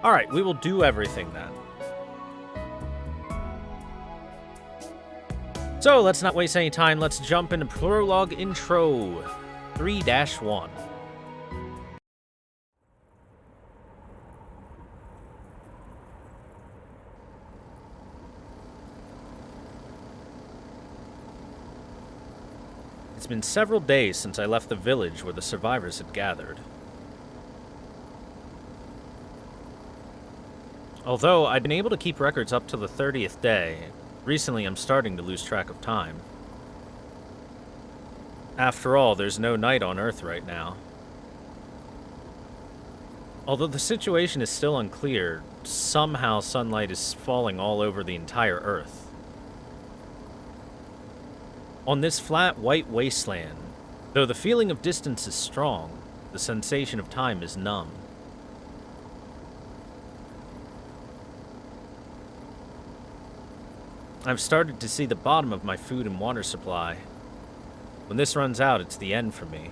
Alright, we will do everything then. So, let's not waste any time. Let's jump into Prologue Intro 3-1. It's been several days since I left the village where the survivors had gathered. Although I'd been able to keep records up to the 30th day, recently I'm starting to lose track of time. After all, there's no night on Earth right now. Although the situation is still unclear, somehow sunlight is falling all over the entire Earth. On this flat, white wasteland, though the feeling of distance is strong, the sensation of time is numb. I've started to see the bottom of my food and water supply. When this runs out, it's the end for me.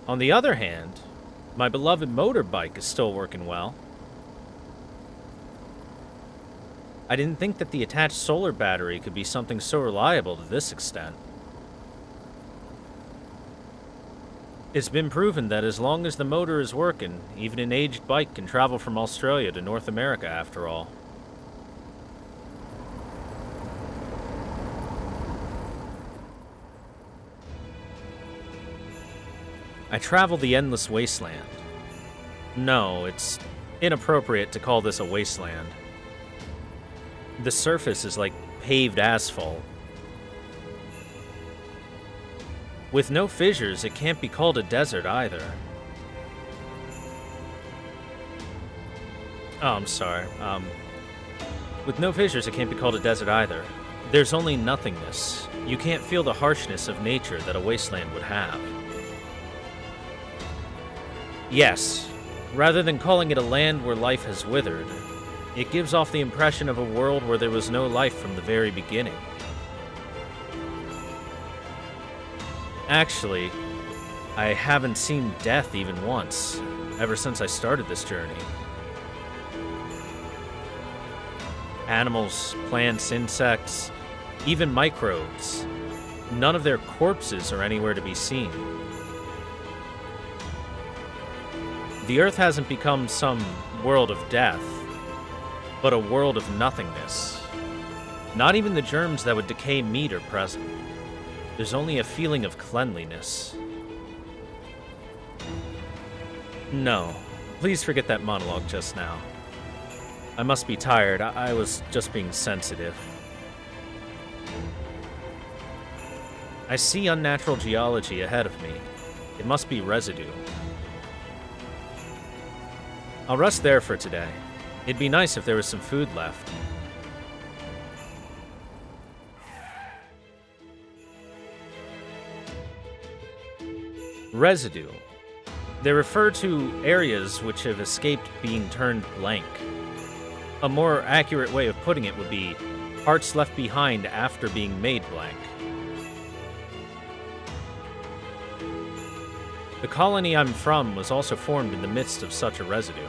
On the other hand, my beloved motorbike is still working well. I didn't think that the attached solar battery could be something so reliable to this extent. It's been proven that as long as the motor is working, even an aged bike can travel from Australia to North America after all. I travel the endless wasteland. No, it's inappropriate to call this a wasteland. The surface is like paved asphalt. With no fissures, it can't be called a desert either. Oh, I'm sorry. With no fissures, it can't be called a desert either. There's only nothingness. You can't feel the harshness of nature that a wasteland would have. Yes, rather than calling it a land where life has withered, it gives off the impression of a world where there was no life from the very beginning. Actually, I haven't seen death even once, ever since I started this journey. Animals, plants, insects, even microbes. None of their corpses are anywhere to be seen. The Earth hasn't become some world of death, but a world of nothingness. Not even the germs that would decay meat are present. There's only a feeling of cleanliness. No, please forget that monologue just now. I must be tired. I was just being sensitive. I see unnatural geology ahead of me. It must be residue. I'll rest there for today. It'd be nice if there was some food left. Residue. They refer to areas which have escaped being turned blank. A more accurate way of putting it would be parts left behind after being made blank. The colony I'm from was also formed in the midst of such a residue.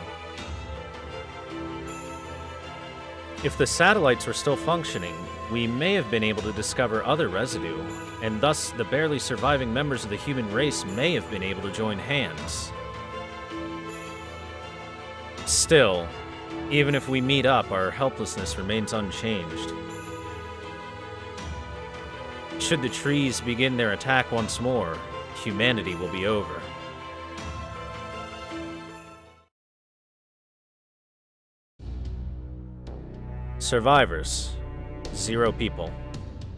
If the satellites were still functioning, we may have been able to discover other residue, and thus the barely surviving members of the human race may have been able to join hands. Still, even if we meet up, our helplessness remains unchanged. Should the trees begin their attack once more, humanity will be over. Survivors, 0 people.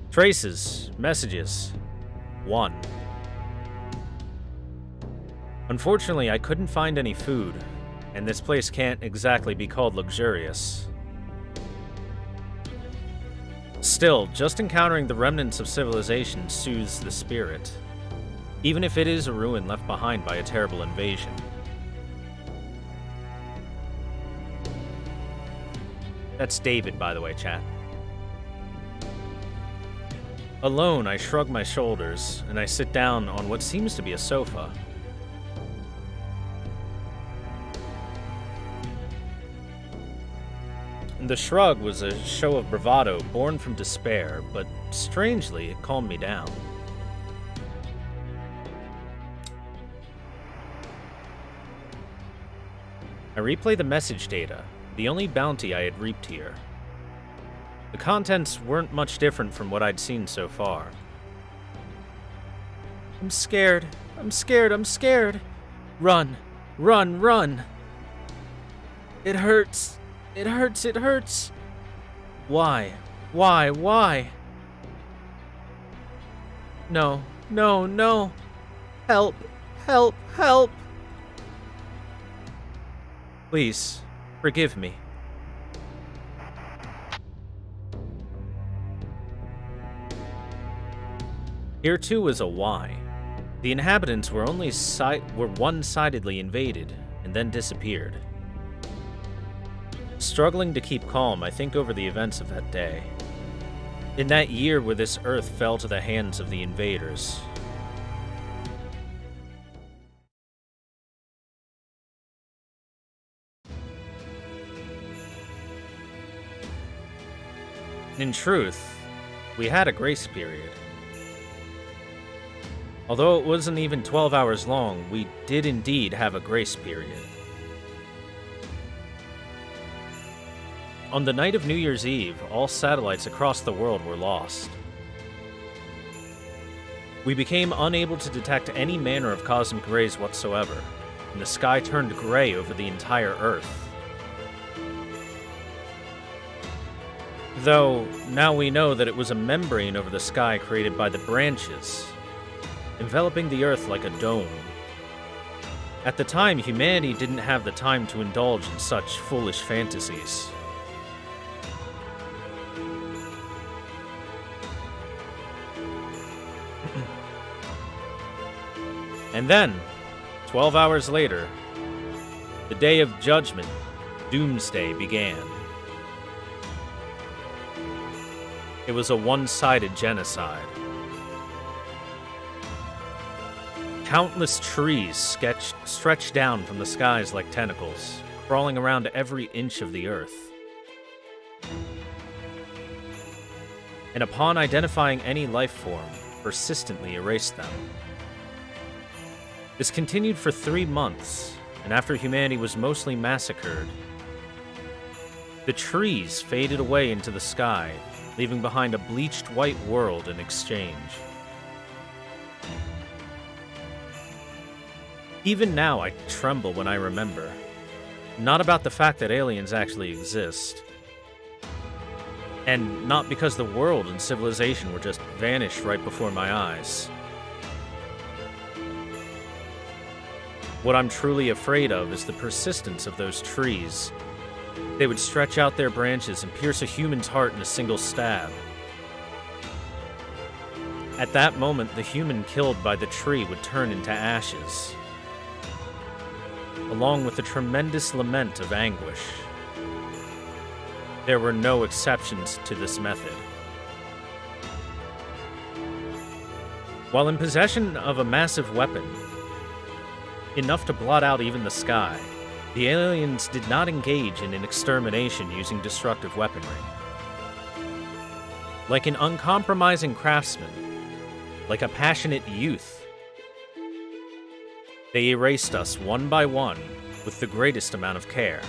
Traces, messages, 1. Unfortunately, I couldn't find any food, and this place can't exactly be called luxurious. Still, just encountering the remnants of civilization soothes the spirit, even if it is a ruin left behind by a terrible invasion. That's David, by the way, chat. Alone, I shrug my shoulders, and I sit down on what seems to be a sofa. The shrug was a show of bravado born from despair, but strangely, it calmed me down. I replay the message data, the only bounty I had reaped here. The contents weren't much different from what I'd seen so far. I'm scared. I'm scared. I'm scared. Run. Run. Run. It hurts. It hurts. It hurts. Why? Why? Why? No. No. No. Help. Help. Help. Please, forgive me. Here too was a why. The inhabitants were one-sidedly invaded and then disappeared. Struggling to keep calm, I think over the events of that day. In that year where this earth fell to the hands of the invaders. In truth, we had a grace period. Although it wasn't even 12 hours long, we did indeed have a grace period. On the night of New Year's Eve, all satellites across the world were lost. We became unable to detect any manner of cosmic rays whatsoever, and the sky turned gray over the entire Earth. Though, now we know that it was a membrane over the sky created by the branches, enveloping the Earth like a dome. At the time, humanity didn't have the time to indulge in such foolish fantasies. And then, 12 hours later, the Day of Judgment, Doomsday, began. It was a one-sided genocide. Countless trees stretched down from the skies like tentacles, crawling around every inch of the earth. And upon identifying any life form, persistently erased them. This continued for 3 months, and after humanity was mostly massacred, the trees faded away into the sky, leaving behind a bleached white world in exchange. Even now, I tremble when I remember. Not about the fact that aliens actually exist, and not because the world and civilization were just vanished right before my eyes. What I'm truly afraid of is the persistence of those trees. They would stretch out their branches and pierce a human's heart in a single stab. At that moment, the human killed by the tree would turn into ashes, along with a tremendous lament of anguish. There were no exceptions to this method. While in possession of a massive weapon, enough to blot out even the sky, the aliens did not engage in an extermination using destructive weaponry. Like an uncompromising craftsman, like a passionate youth, they erased us one by one with the greatest amount of care.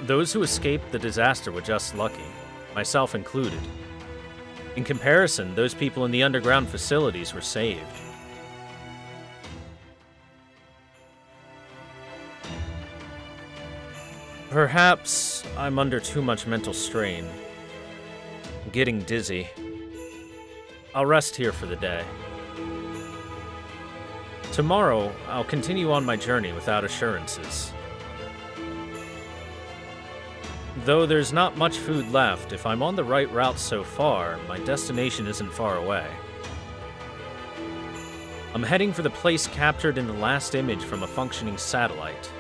Those who escaped the disaster were just lucky, myself included. In comparison, those people in the underground facilities were saved. Perhaps I'm under too much mental strain. I'm getting dizzy. I'll rest here for the day. Tomorrow, I'll continue on my journey without assurances. Though there's not much food left, if I'm on the right route so far, my destination isn't far away. I'm heading for the place captured in the last image from a functioning satellite.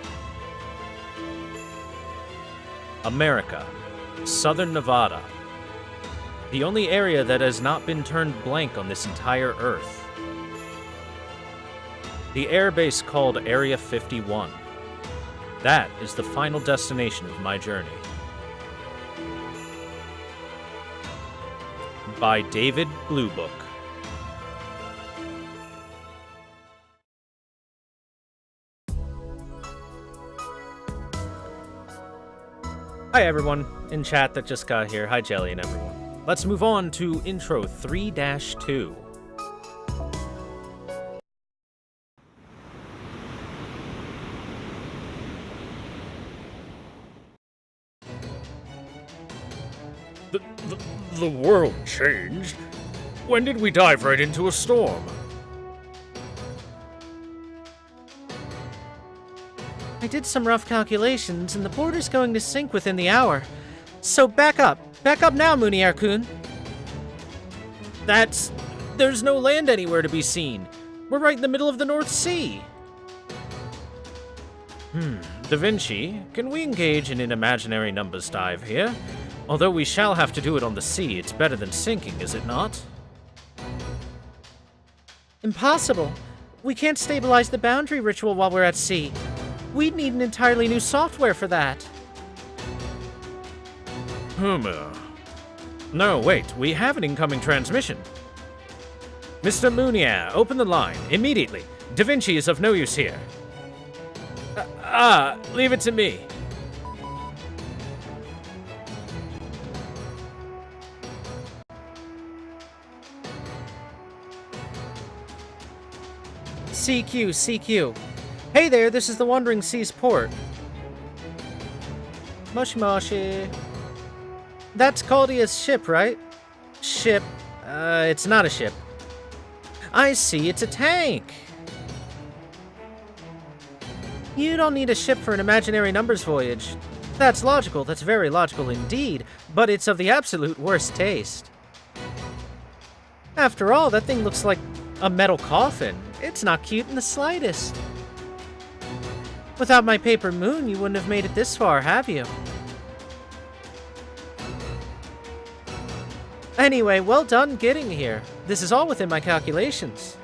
America, Southern Nevada. The only area that has not been turned blank on this entire Earth. The airbase called Area 51. That is the final destination of my journey. By David Bluebook. Hi everyone in chat that just got here. Hi Jelly and everyone. Let's move on to intro 3-2. The world changed? When did we dive right into a storm? I did some rough calculations, and the border's going to sink within the hour. So back up. Back up now, Munier-kun. There's no land anywhere to be seen. We're right in the middle of the North Sea. Da Vinci, can we engage in an imaginary numbers dive here? Although we shall have to do it on the sea, it's better than sinking, is it not? Impossible. We can't stabilize the boundary ritual while we're at sea. We'd need an entirely new software for that. No, wait. We have an incoming transmission. Mr. Munier, open the line. Immediately. Da Vinci is of no use here. Leave it to me. CQ. Hey there, this is the Wandering Seas port. Moshi moshi. That's Caldia's ship, right? Ship. It's not a ship. I see, it's a tank. You don't need a ship for an imaginary numbers voyage. That's logical, that's very logical indeed, but it's of the absolute worst taste. After all, that thing looks like a metal coffin. It's not cute in the slightest. Without my paper moon, you wouldn't have made it this far, have you? Anyway, well done getting here. This is all within my calculations.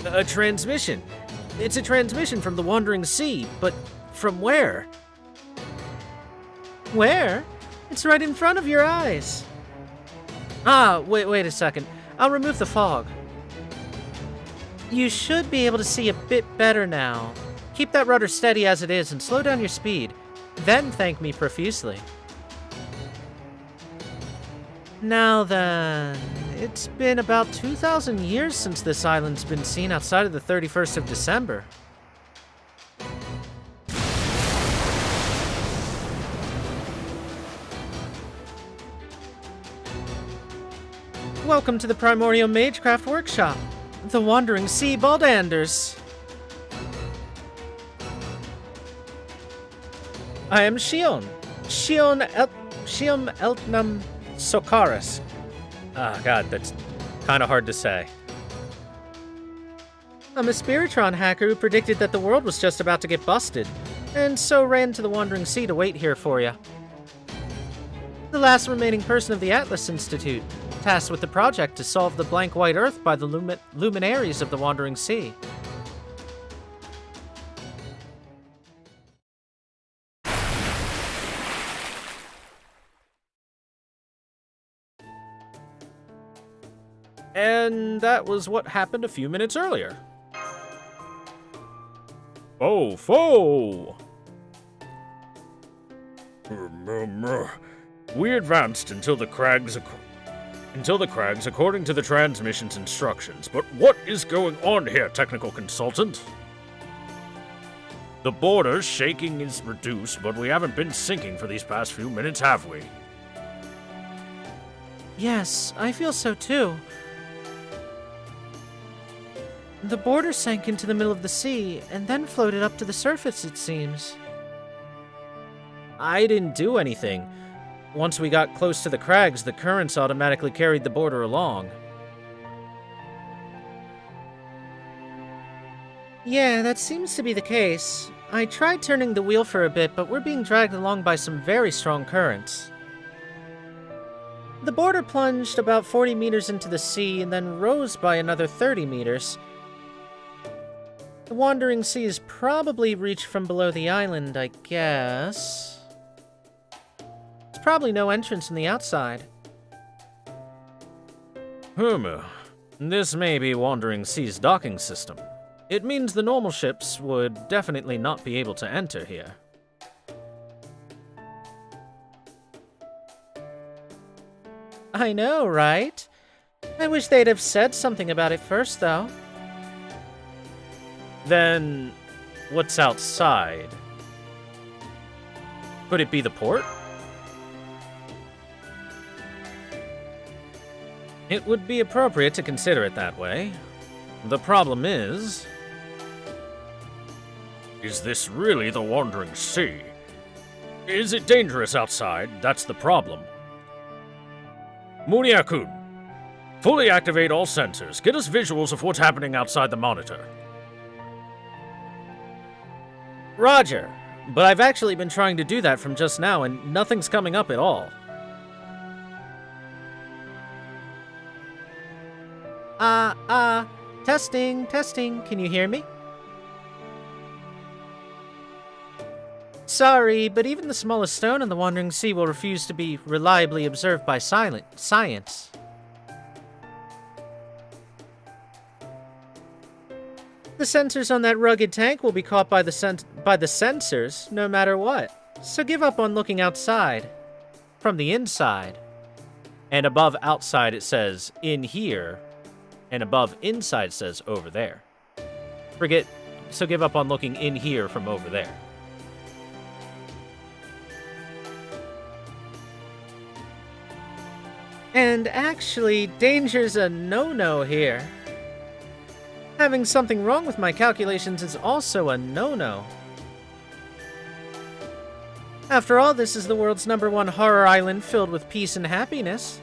A transmission. It's a transmission from the Wandering Sea, but from where? Where? It's right in front of your eyes. Wait a second. I'll remove the fog. You should be able to see a bit better now. Keep that rudder steady as it is and slow down your speed. Then thank me profusely. Now then, it's been about 2,000 years since this island's been seen outside of the 31st of December. Welcome to the Primordial Magecraft Workshop, the Wandering Sea Baldanders. I am Shion. Shion Eltnam Sokaris. God, that's kind of hard to say. I'm a Spiritron hacker who predicted that the world was just about to get busted, and so ran to the Wandering Sea to wait here for you. The last remaining person of the Atlas Institute, tasked with the project to solve the blank white Earth by the luminaries of the Wandering Sea. And that was what happened a few minutes earlier. Foe! We advanced until the crags, according to the transmission's instructions. But what is going on here, technical consultant? The border's shaking is reduced, but we haven't been sinking for these past few minutes, have we? Yes, I feel so too. The border sank into the middle of the sea, and then floated up to the surface, it seems. I didn't do anything. Once we got close to the crags, the currents automatically carried the border along. Yeah, that seems to be the case. I tried turning the wheel for a bit, but we're being dragged along by some very strong currents. The border plunged about 40 meters into the sea and then rose by another 30 meters. The wandering sea is probably reached from below the island, I guess. There's probably no entrance from the outside. This may be Wandering Sea's docking system. It means the normal ships would definitely not be able to enter here. I know, right? I wish they'd have said something about it first, though. Then, what's outside? Could it be the port? It would be appropriate to consider it that way. The problem is this really the Wandering Sea? Is it dangerous outside? That's the problem. Muniakun, fully activate all sensors. Get us visuals of what's happening outside the monitor. Roger, but I've actually been trying to do that from just now, and nothing's coming up at all. Testing, testing, can you hear me? Sorry, but even the smallest stone in the Wandering Sea will refuse to be reliably observed by science. The sensors on that rugged tank will be caught by the sensors, no matter what. So give up on looking outside. From the inside. And above outside it says, in here. And above inside says, over there. So give up on looking in here from over there. And actually, danger's a no-no here. Having something wrong with my calculations is also a no-no. After all, this is the world's #1 horror island filled with peace and happiness.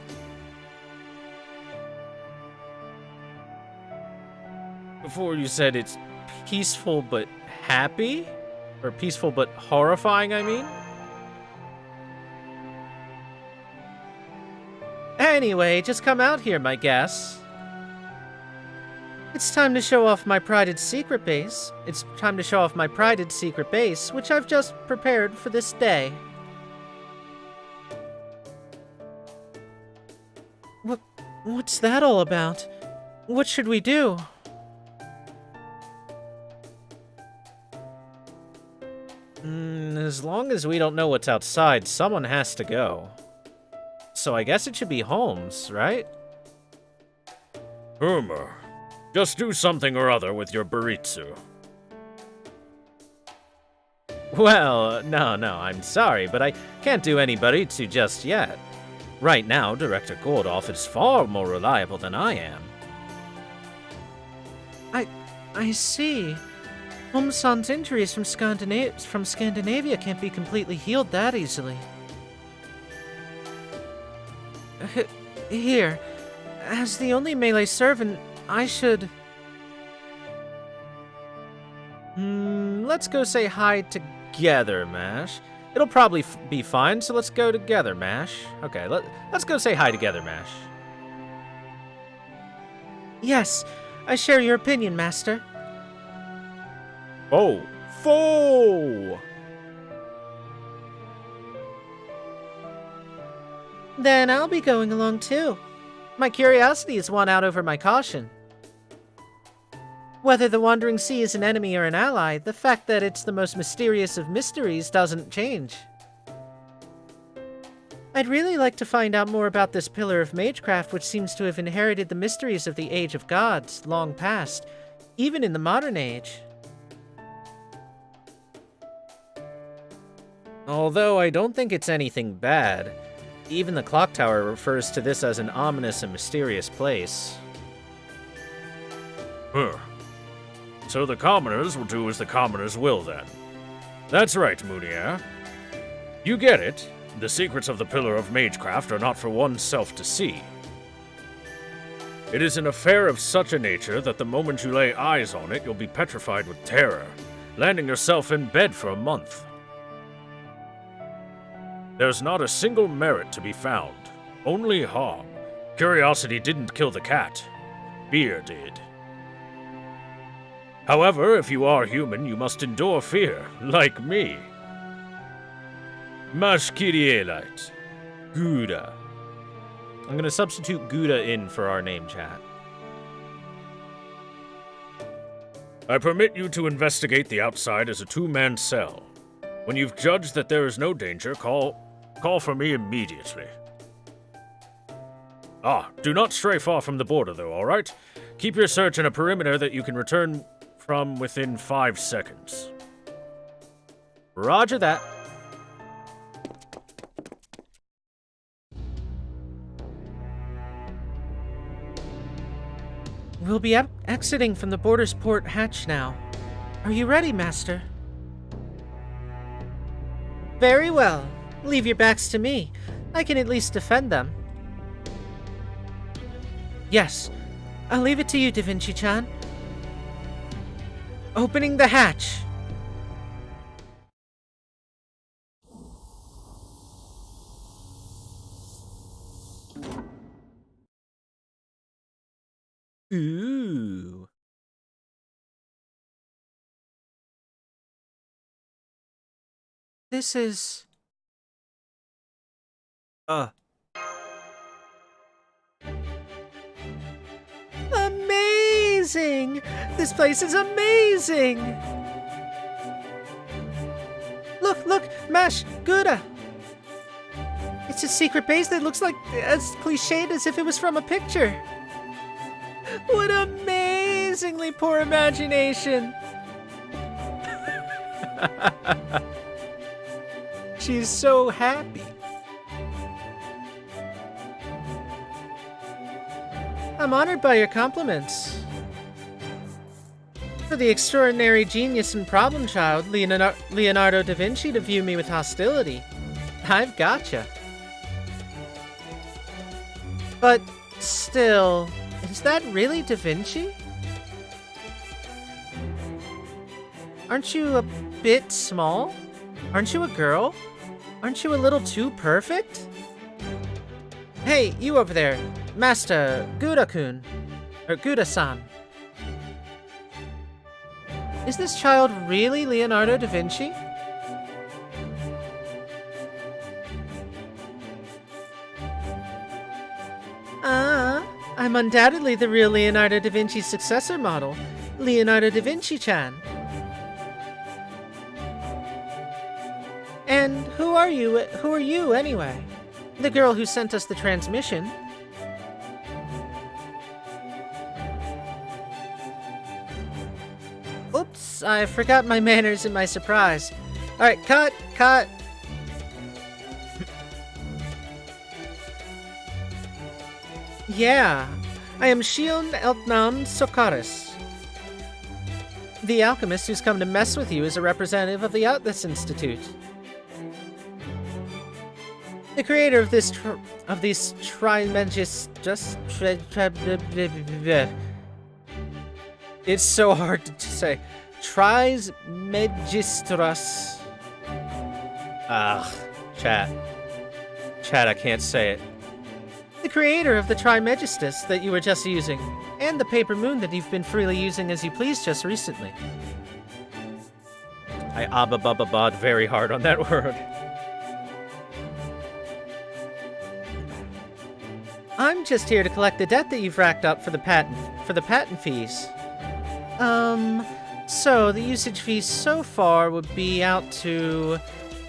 Before you said it's peaceful but happy? Or peaceful but horrifying, I mean? Anyway, just come out here, my guess. It's time to show off my prided secret base. Which I've just prepared for this day. What's that all about? What should we do? As long as we don't know what's outside, someone has to go. So I guess it should be Holmes, right? Just do something or other with your Baritsu. Well, no, I'm sorry, but I can't do any Baritsu just yet. Right now, Director Gordoff is far more reliable than I am. I see. Holmes-san's injuries from Scandinavia can't be completely healed that easily. Here, as the only melee servant, I should... Let's go say hi together, Mash. It'll probably be fine, so let's go together, Mash. Okay, let's go say hi together, Mash. Yes, I share your opinion, Master. Oh, foe! Then I'll be going along too. My curiosity has won out over my caution. Whether the Wandering Sea is an enemy or an ally, the fact that it's the most mysterious of mysteries doesn't change. I'd really like to find out more about this pillar of magecraft which seems to have inherited the mysteries of the Age of Gods, long past, even in the modern age. Although I don't think it's anything bad. Even the clock tower refers to this as an ominous and mysterious place. So the commoners will do as the commoners will, then. That's right, Moonier. You get it. The secrets of the Pillar of Magecraft are not for oneself to see. It is an affair of such a nature that the moment you lay eyes on it, you'll be petrified with terror, landing yourself in bed for a month. There's not a single merit to be found, only harm. Curiosity didn't kill the cat. Fear did. However, if you are human, you must endure fear, like me. Mashkirielite. Gouda. I'm gonna substitute Gouda in for our name chat. I permit you to investigate the outside as a two-man cell. When you've judged that there is no danger, call for me immediately. Do not stray far from the border, though, all right? Keep your search in a perimeter that you can return from within 5 seconds. Roger that. We'll be exiting from the border's port hatch now. Are you ready, Master? Very well. Leave your backs to me. I can at least defend them. Yes. I'll leave it to you, Da Vinci-chan. Opening the hatch. Ooh. This is... Amazing! This place is amazing! Look, Mash, Gouda! It's a secret base that looks like as cliched as if it was from a picture. What amazingly poor imagination! She's so happy. I'm honored by your compliments. For the extraordinary genius and problem child, Leonardo da Vinci, to view me with hostility. I've gotcha. But still, is that really Da Vinci? Aren't you a bit small? Aren't you a girl? Aren't you a little too perfect? Hey, you over there, Master Gouda-kun, or Gouda-san. Is this child really Leonardo da Vinci? I'm undoubtedly the real Leonardo da Vinci's successor model, Leonardo da Vinci-chan. And who are you anyway? The girl who sent us the transmission. Oops, I forgot my manners in my surprise. Alright, cut! Yeah, I am Shion Eltnam Sokaris. The alchemist who's come to mess with you is a representative of the Atlas Institute. The creator of this it's so hard to say. Trismegistus. Chat, I can't say it. The creator of the Trismegistus that you were just using, and the paper moon that you've been freely using as you please just recently. I abba-bubba-bod very hard on that word. I'm just here to collect the debt that you've racked up for the patent fees. So the usage fees so far would be out to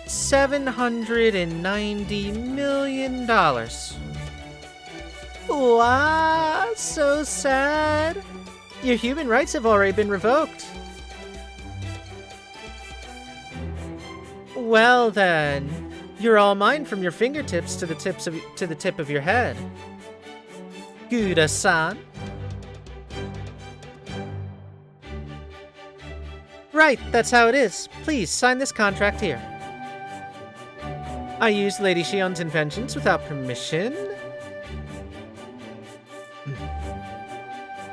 $790 million. Wow, so sad. Your human rights have already been revoked. Well then, you're all mine from your fingertips to the tip of your head. Gouda-san. Right, that's how it is. Please, sign this contract here. I used Lady Shion's inventions without permission.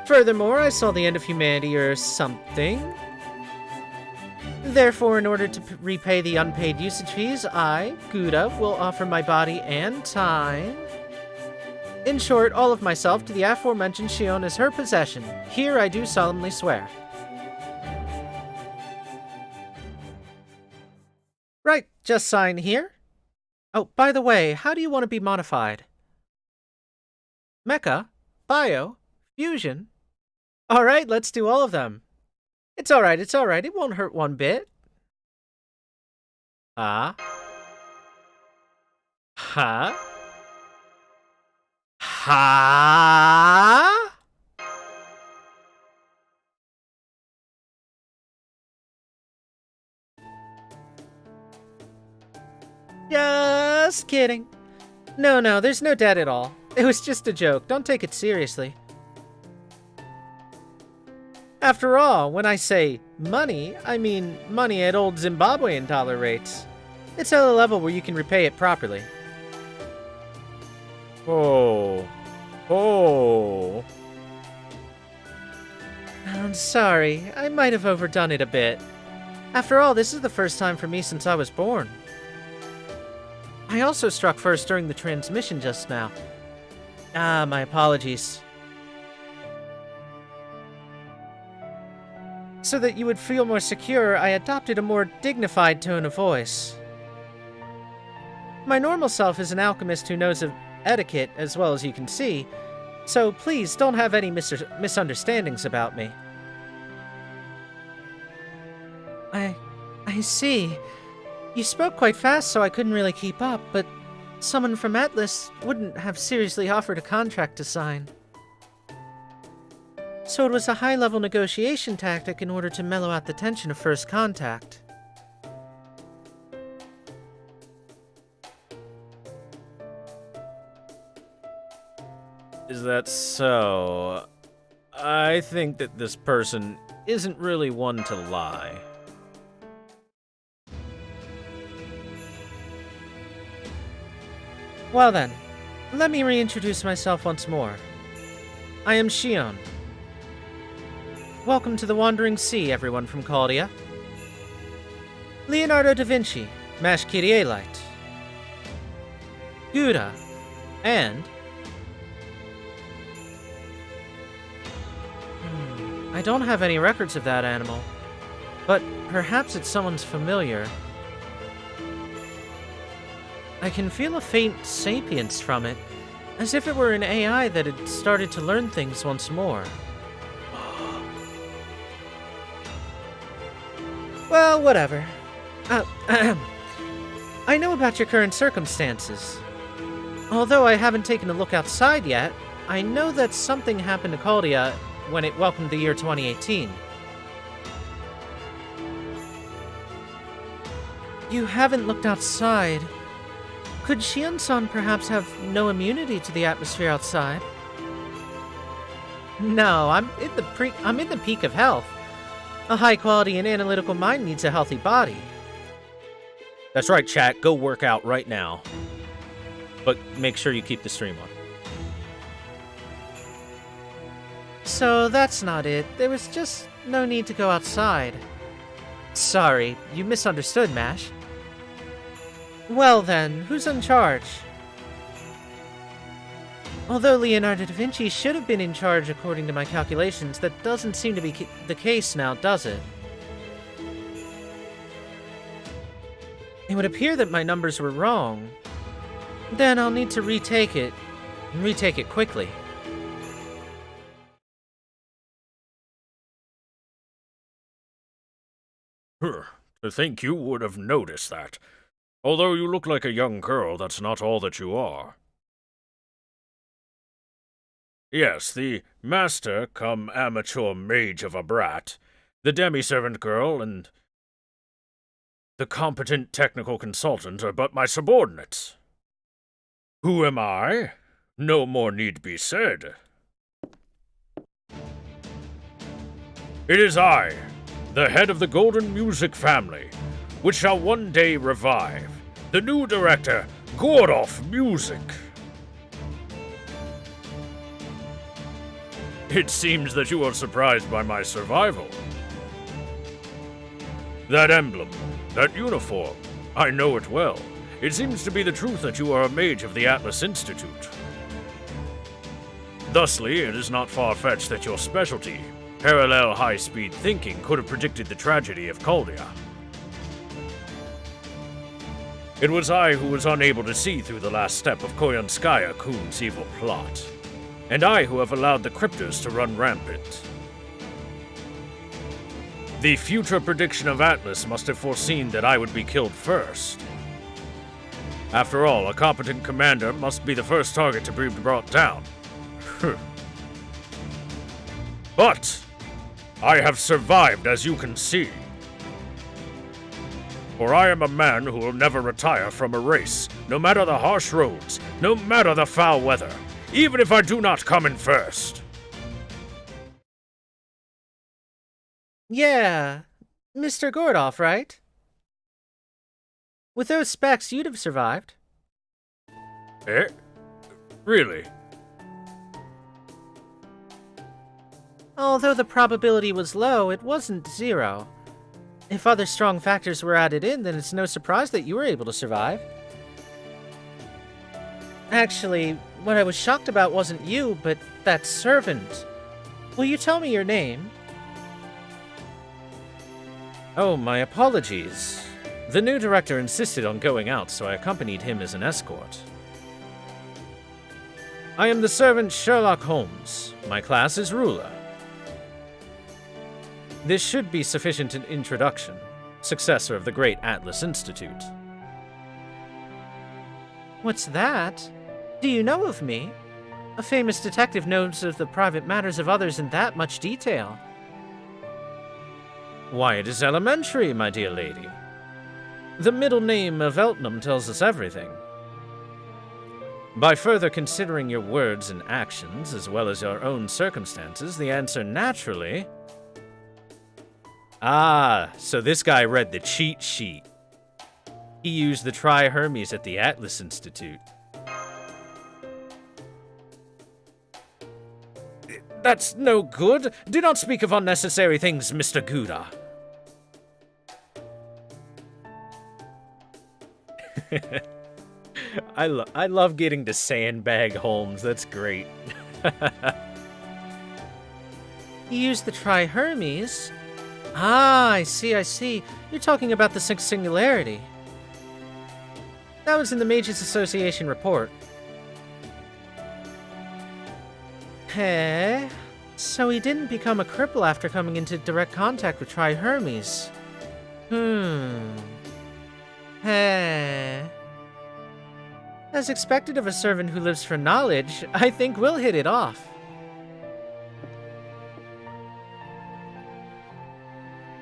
Furthermore, I saw the end of humanity or something. Therefore, in order to repay the unpaid usage fees, I, Gouda, will offer my body and time. In short, all of myself to the aforementioned Shion as her possession. Here I do solemnly swear. Right, just sign here. Oh, by the way, how do you want to be modified? Mecha? Bio? Fusion? Alright, let's do all of them. It's alright, it won't hurt one bit. Huh? Huh? Huh? Just kidding. No, there's no debt at all. It was just a joke, don't take it seriously. After all, when I say money, I mean money at old Zimbabwean dollar rates. It's at a level where you can repay it properly. Oh. I'm sorry, I might have overdone it a bit. After all, this is the first time for me since I was born. I also struck first during the transmission just now. My apologies. So that you would feel more secure, I adopted a more dignified tone of voice. My normal self is an alchemist who knows of etiquette as well as you can see, so please don't have any misunderstandings about me. I see. You spoke quite fast, so I couldn't really keep up, but someone from Atlas wouldn't have seriously offered a contract to sign. So it was a high-level negotiation tactic in order to mellow out the tension of first contact. Is that so? I think that this person isn't really one to lie. Well then, let me reintroduce myself once more. I am Shion. Welcome to the Wandering Sea, everyone from Caldia. Leonardo da Vinci, Mash Kyrielite. Gouda, and... I don't have any records of that animal, but perhaps it's someone's familiar. I can feel a faint sapience from it, as if it were an AI that had started to learn things once more. Well, whatever. I know about your current circumstances. Although I haven't taken a look outside yet, I know that something happened to Caldia when it welcomed the year 2018. You haven't looked outside. Could Shion-san perhaps have no immunity to the atmosphere outside? No, I'm in the peak of health. A high-quality and analytical mind needs a healthy body. That's right, chat. Go work out right now. But make sure you keep the stream on. So that's not it. There was just no need to go outside. Sorry, you misunderstood, Mash. Well then, who's in charge? Although Leonardo da Vinci should have been in charge according to my calculations, that doesn't seem to be the case now, does it? It would appear that my numbers were wrong. Then I'll need to retake it, and retake it quickly. To think you would have noticed that. Although you look like a young girl, that's not all that you are. Yes, the master come amateur mage of a brat, the demi-servant girl, and the competent technical consultant are but my subordinates. Who am I? No more need be said. It is I, the head of the Golden Music family, which shall one day revive, the new director, Gordoff Music. It seems that you are surprised by my survival. That emblem, that uniform, I know it well. It seems to be the truth that you are a mage of the Atlas Institute. Thusly, it is not far-fetched that your specialty, parallel high-speed thinking, could have predicted the tragedy of Caldia. It was I who was unable to see through the last step of Koyanskaya Kun's evil plot, and I who have allowed the crypters to run rampant. The future prediction of Atlas must have foreseen that I would be killed first. After all, a competent commander must be the first target to be brought down. But I have survived, as you can see. For I am a man who will never retire from a race, no matter the harsh roads, no matter the foul weather, even if I do not come in first. Yeah, Mr. Gordoff, right? With those specs, you'd have survived. Eh? Really? Although the probability was low, it wasn't zero. If other strong factors were added in, then it's no surprise that you were able to survive. Actually, what I was shocked about wasn't you, but that servant. Will you tell me your name? Oh, my apologies. The new director insisted on going out, so I accompanied him as an escort. I am the servant Sherlock Holmes. My class is ruler. This should be sufficient an introduction. Successor of the great Atlas Institute. What's that? Do you know of me? A famous detective knows of the private matters of others in that much detail. Why, it is elementary, my dear lady. The middle name of Eltnum tells us everything. By further considering your words and actions, as well as your own circumstances, the answer naturally... Ah, so this guy read the cheat sheet. He used the Tri-Hermes at the Atlas Institute. That's no good. Do not speak of unnecessary things, Mr. Gouda. I love getting to sandbag Holmes. That's great. He used the Tri-Hermes? Ah, I see. You're talking about the Sixth Singularity. That was in the Mages Association report. Hey, so he didn't become a cripple after coming into direct contact with Tri-Hermes. Hey. As expected of a servant who lives for knowledge, I think we'll hit it off.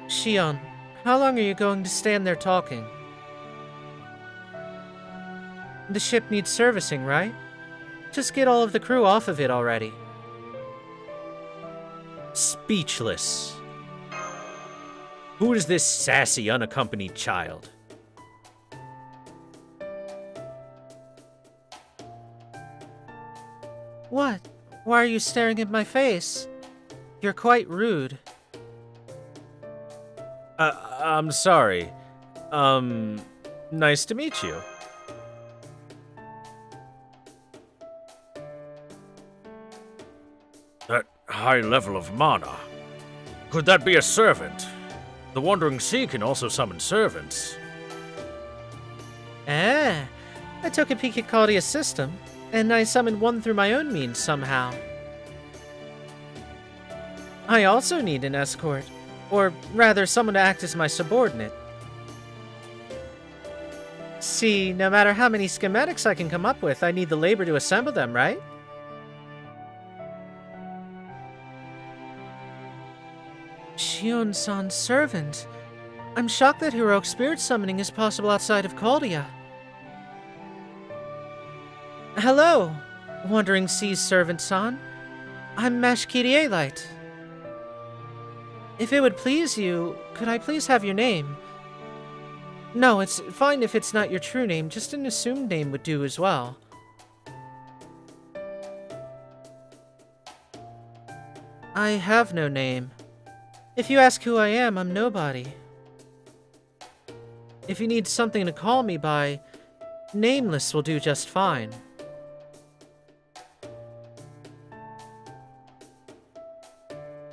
Shion, how long are you going to stand there talking? The ship needs servicing, right? Just get all of the crew off of it already. Speechless. Who is this sassy, unaccompanied child? What? Why are you staring at my face? You're quite rude. I'm sorry. Nice to meet you. That high level of mana. Could that be a servant? The Wandering Sea can also summon servants. I took a peek at Caldia's system, and I summoned one through my own means somehow. I also need an escort, or rather someone to act as my subordinate. See, no matter how many schematics I can come up with, I need the labor to assemble them, right? Shion-san's servant. I'm shocked that heroic spirit summoning is possible outside of Caldia. Hello, Wandering Sea's servant-san. I'm Mashkirielite. If it would please you, could I please have your name? No, it's fine if it's not your true name, just an assumed name would do as well. I have no name. If you ask who I am, I'm nobody. If you need something to call me by, Nameless will do just fine.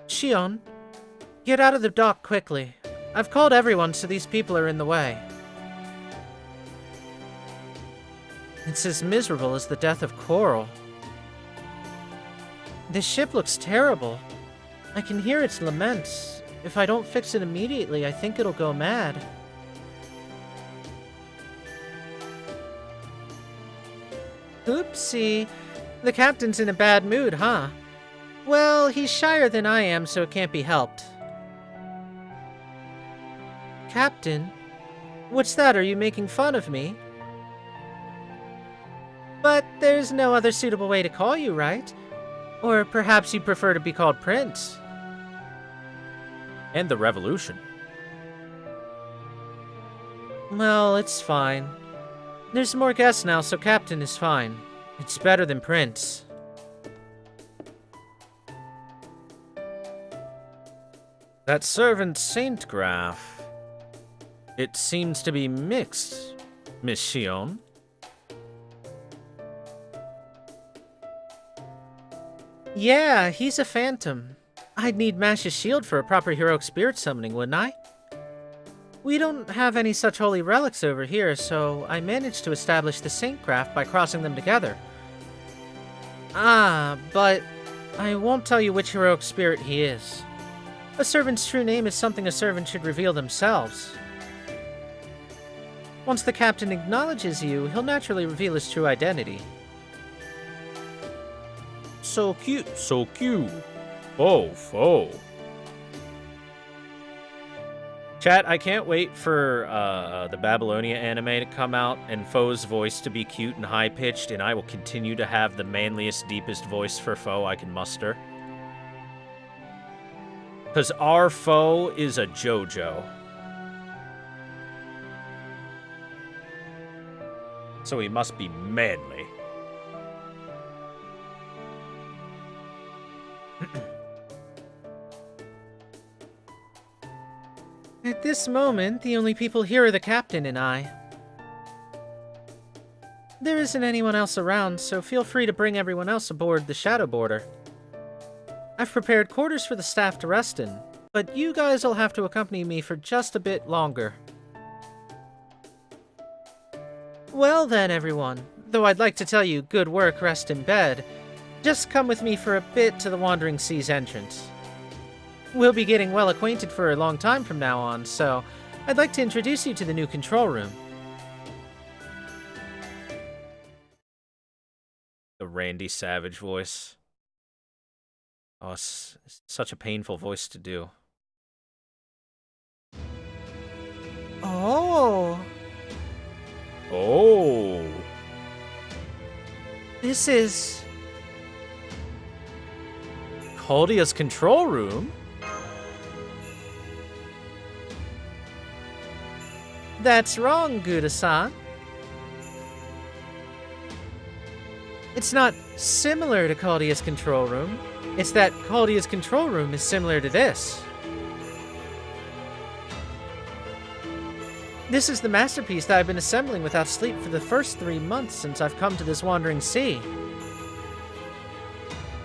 Shion, get out of the dock quickly. I've called everyone, so these people are in the way. It's as miserable as the death of Coral. This ship looks terrible. I can hear its laments. If I don't fix it immediately, I think it'll go mad. Oopsie. The captain's in a bad mood, huh? Well, he's shyer than I am, so it can't be helped. Captain? What's that? Are you making fun of me? But there's no other suitable way to call you, right? Or perhaps you prefer to be called Prince? And the revolution. Well, it's fine. There's more guests now, so Captain is fine. It's better than Prince. That servant saint graph. It seems to be mixed, Miss Shion. Yeah, he's a phantom. I'd need Mash's shield for a proper heroic spirit summoning, wouldn't I? We don't have any such holy relics over here, so I managed to establish the saint craft by crossing them together. Ah, but I won't tell you which heroic spirit he is. A servant's true name is something a servant should reveal themselves. Once the captain acknowledges you, he'll naturally reveal his true identity. So cute, so cute. Oh. Chat, I can't wait for the Babylonia anime to come out and Foe's voice to be cute and high-pitched, and I will continue to have the manliest, deepest voice for Foe I can muster. Because our Foe is a JoJo. So he must be manly. At this moment, the only people here are the captain and I. There isn't anyone else around, so feel free to bring everyone else aboard the Shadow Border. I've prepared quarters for the staff to rest in, but you guys will have to accompany me for just a bit longer. Well then, everyone, though I'd like to tell you good work, rest in bed, just come with me for a bit to the Wandering Sea's entrance. We'll be getting well acquainted for a long time from now on, so I'd like to introduce you to the new control room. The Randy Savage voice. Oh, it's such a painful voice to do. Oh! Oh! This is... Caldia's control room? That's wrong, Gouda-san. It's not similar to Caldia's control room. It's that Caldia's control room is similar to this. This is the masterpiece that I've been assembling without sleep for the first 3 months since I've come to this Wandering Sea.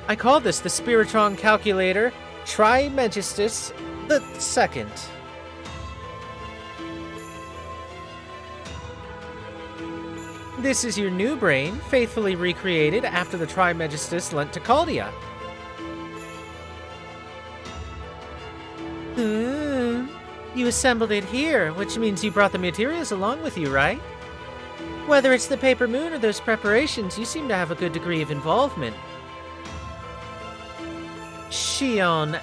I call this the Spiritron Calculator Trimegistus II. This is your new brain, faithfully recreated after the Trimegistus lent to Caldia. You assembled it here, which means you brought the materials along with you, right? Whether it's the paper moon or those preparations, you seem to have a good degree of involvement. Shion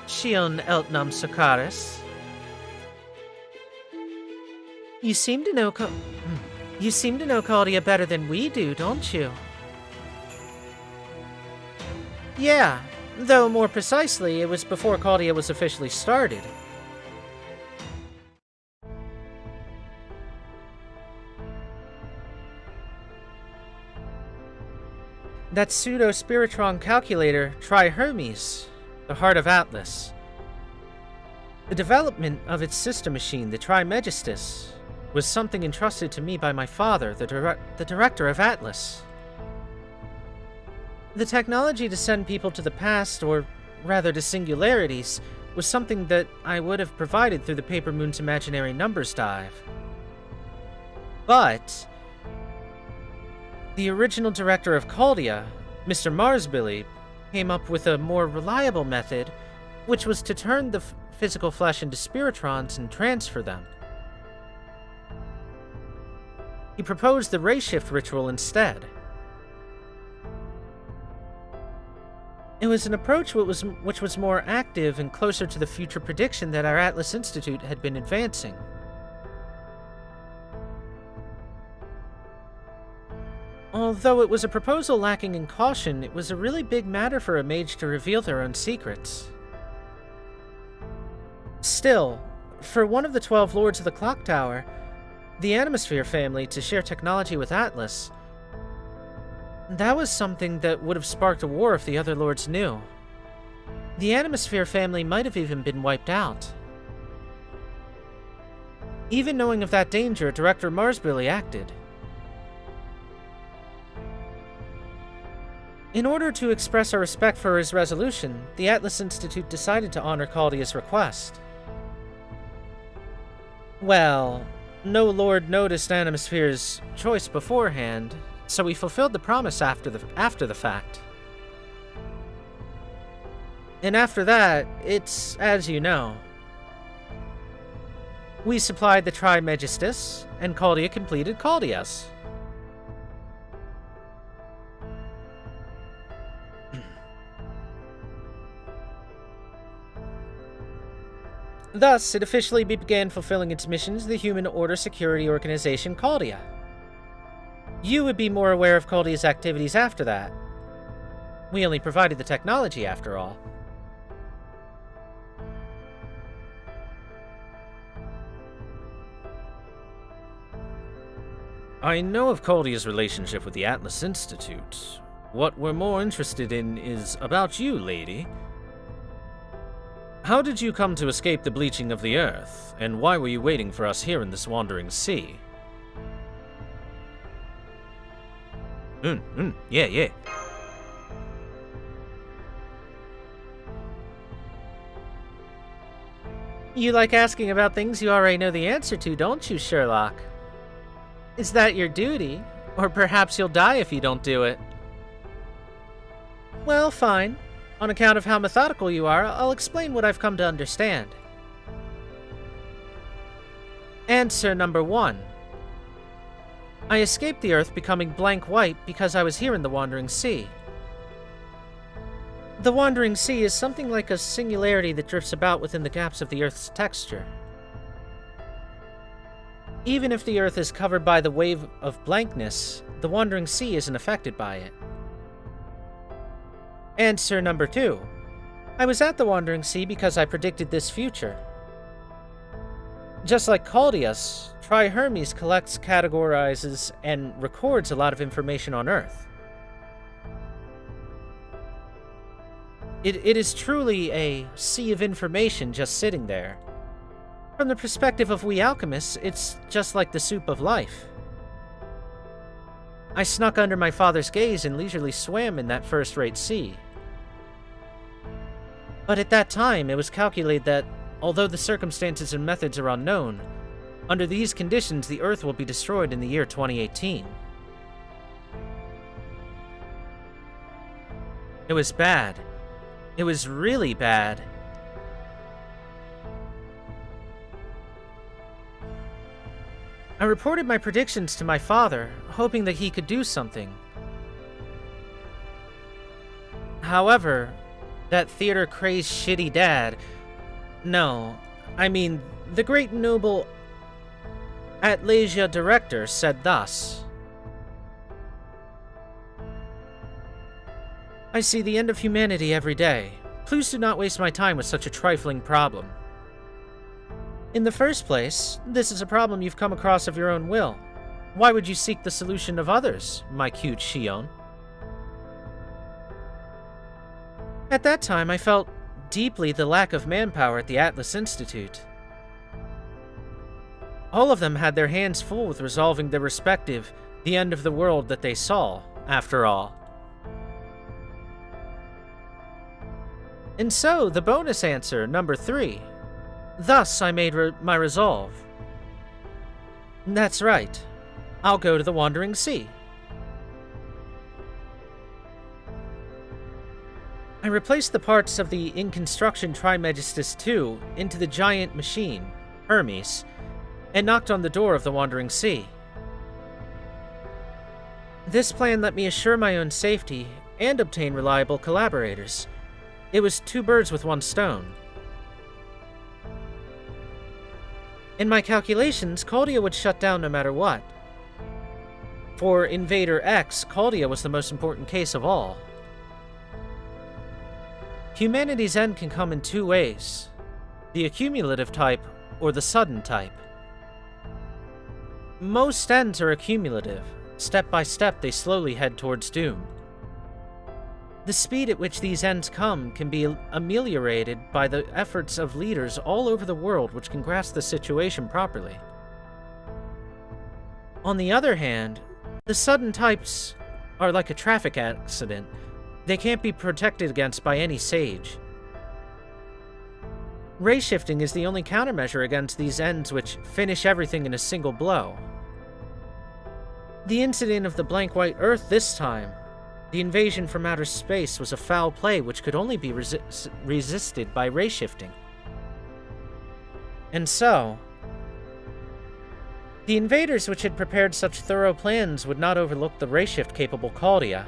Eltnam Sokaris. You seem to know Caldia better than we do, don't you? Yeah, though more precisely, it was before Caldia was officially started. That pseudo-Spiritron calculator, Tri-Hermes, the heart of Atlas. The development of its sister machine, the Trimegistus, was something entrusted to me by my father, the director of Atlas. The technology to send people to the past, or rather to singularities, was something that I would have provided through the Paper Moon's imaginary numbers dive. But the original director of Caldia, Mr. Marsbilly, came up with a more reliable method, which was to turn the physical flesh into spiritrons and transfer them. He proposed the ray shift ritual instead. It was an approach which was more active and closer to the future prediction that our Atlas Institute had been advancing. Although it was a proposal lacking in caution, it was a really big matter for a mage to reveal their own secrets. Still, for one of the 12 Lords of the Clock Tower, the Animosphere family, to share technology with Atlas, that was something that would have sparked a war if the other lords knew. The Animosphere family might have even been wiped out. Even knowing of that danger, Director Marsbilly acted. In order to express our respect for his resolution, the Atlas Institute decided to honor Caldia's request. Well, no lord noticed Animosphere's choice beforehand, so we fulfilled the promise after the fact. And after that, it's as you know. We supplied the Trimegistus, and Caldia completed Caldias. Thus, it officially began fulfilling its mission as the Human Order Security Organization Caldia. You would be more aware of Caldia's activities after that. We only provided the technology, after all. I know of Caldia's relationship with the Atlas Institute. What we're more interested in is about you, lady. How did you come to escape the bleaching of the Earth, and why were you waiting for us here in this wandering sea? Yeah. You like asking about things you already know the answer to, don't you, Sherlock? Is that your duty? Or perhaps you'll die if you don't do it. Well, fine. On account of how methodical you are, I'll explain what I've come to understand. Answer number 1. I escaped the Earth becoming blank white because I was here in the Wandering Sea. The Wandering Sea is something like a singularity that drifts about within the gaps of the Earth's texture. Even if the Earth is covered by the wave of blankness, the Wandering Sea isn't affected by it. Answer number 2. I was at the Wandering Sea because I predicted this future. Just like Caldius, Trihermes collects, categorizes, and records a lot of information on Earth. It is truly a sea of information just sitting there. From the perspective of we alchemists, it's just like the soup of life. I snuck under my father's gaze and leisurely swam in that first-rate sea. But at that time, it was calculated that, although the circumstances and methods are unknown, under these conditions the Earth will be destroyed in the year 2018. It was bad. It was really bad. I reported my predictions to my father, hoping that he could do something. However, that theater-crazed shitty dad... No, I mean, the great noble Atlasia director said thus. I see the end of humanity every day. Please do not waste my time with such a trifling problem. In the first place, this is a problem you've come across of your own will. Why would you seek the solution of others, my cute Shion? At that time, I felt deeply the lack of manpower at the Atlas Institute. All of them had their hands full with resolving their respective the end of the world that they saw, after all. And so, the bonus answer, number 3. Thus, I made my resolve. That's right. I'll go to the Wandering Sea. I replaced the parts of the in construction Trimegistus II into the giant machine, Hermes, and knocked on the door of the Wandering Sea. This plan let me assure my own safety and obtain reliable collaborators. It was 2 birds with 1 stone. In my calculations, Caldia would shut down no matter what. For Invader X, Caldia was the most important case of all. Humanity's end can come in 2 ways: the accumulative type or the sudden type. Most ends are accumulative. Step by step, they slowly head towards doom. The speed at which these ends come can be ameliorated by the efforts of leaders all over the world which can grasp the situation properly. On the other hand, the sudden types are like a traffic accident. They can't be protected against by any sage. Ray shifting is the only countermeasure against these ends which finish everything in a single blow. The incident of the blank white Earth this time, the invasion from outer space, was a foul play which could only be resisted by ray shifting. And so, the invaders which had prepared such thorough plans would not overlook the ray shift capable Caldia.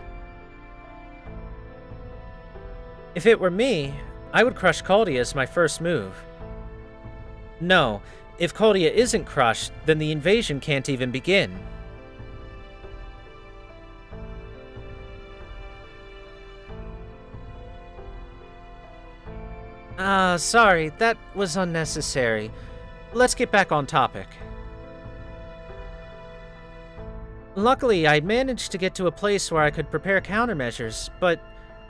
If it were me, I would crush Caldia as my first move. No, if Caldia isn't crushed, then the invasion can't even begin. Sorry, that was unnecessary. Let's get back on topic. Luckily, I'd managed to get to a place where I could prepare countermeasures, but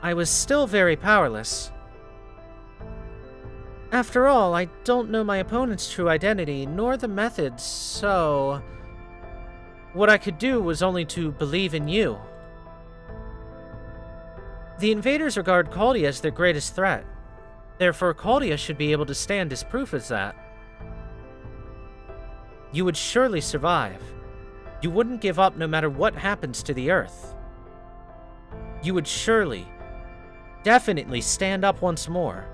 I was still very powerless. After all, I don't know my opponent's true identity, nor the methods, so what I could do was only to believe in you. The invaders regard Caldia as their greatest threat. Therefore, Caldia should be able to stand as proof as that. You would surely survive. You wouldn't give up no matter what happens to the Earth. You would surely, definitely stand up once more.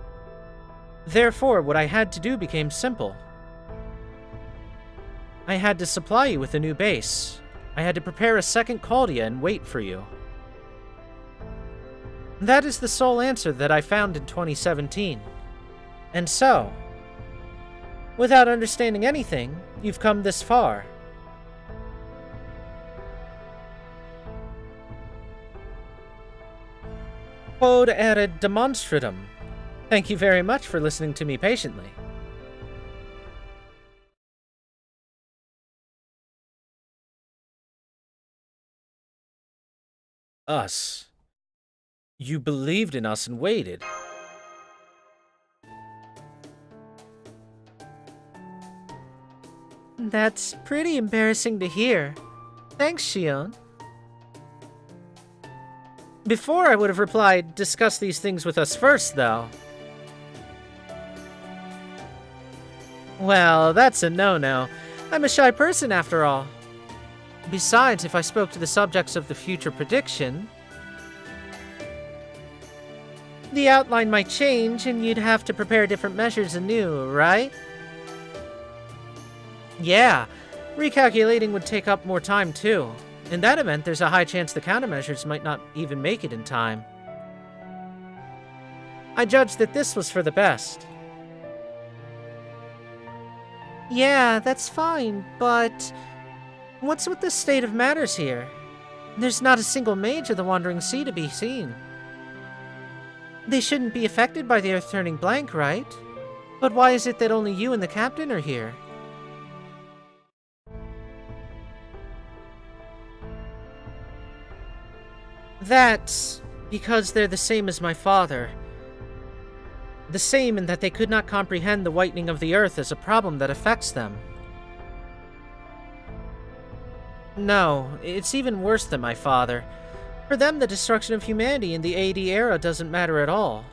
Therefore, what I had to do became simple. I had to supply you with a new base. I had to prepare a second Caldia and wait for you. That is the sole answer that I found in 2017. And so, without understanding anything, you've come this far. Quod erat demonstratum. Thank you very much for listening to me patiently. Us. You believed in us and waited. That's pretty embarrassing to hear. Thanks, Shion. Before I would have replied, discuss these things with us first, though. Well, that's a no-no. I'm a shy person, after all. Besides, if I spoke to the subjects of the future prediction, the outline might change, and you'd have to prepare different measures anew, right? Yeah, recalculating would take up more time, too. In that event, there's a high chance the countermeasures might not even make it in time. I judged that this was for the best. Yeah, that's fine, but what's with the state of matters here? There's not a single mage of the Wandering Sea to be seen. They shouldn't be affected by the Earth turning blank, right? But why is it that only you and the captain are here? That's because they're the same as my father. The same in that they could not comprehend the whitening of the Earth as a problem that affects them. No, it's even worse than my father. For them, the destruction of humanity in the AD era doesn't matter at all.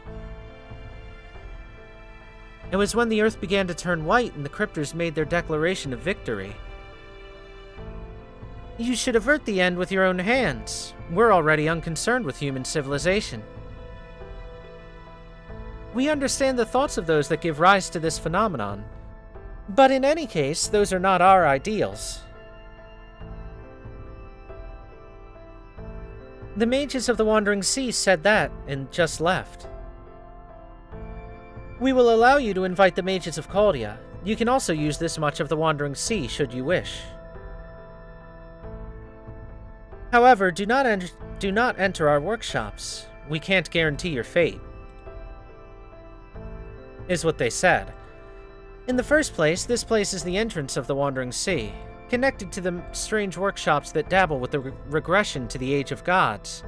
It was when the Earth began to turn white and the crypters made their declaration of victory. You should avert the end with your own hands. We're already unconcerned with human civilization. We understand the thoughts of those that give rise to this phenomenon. But in any case, those are not our ideals. The mages of the Wandering Sea said that, and just left. We will allow you to invite the mages of Caldia. You can also use this much of the Wandering Sea, should you wish. However, do not enter our workshops. We can't guarantee your fate. Is what they said. In the first place, this place is the entrance of the Wandering Sea, connected to the strange workshops that dabble with the regression to the Age of Gods.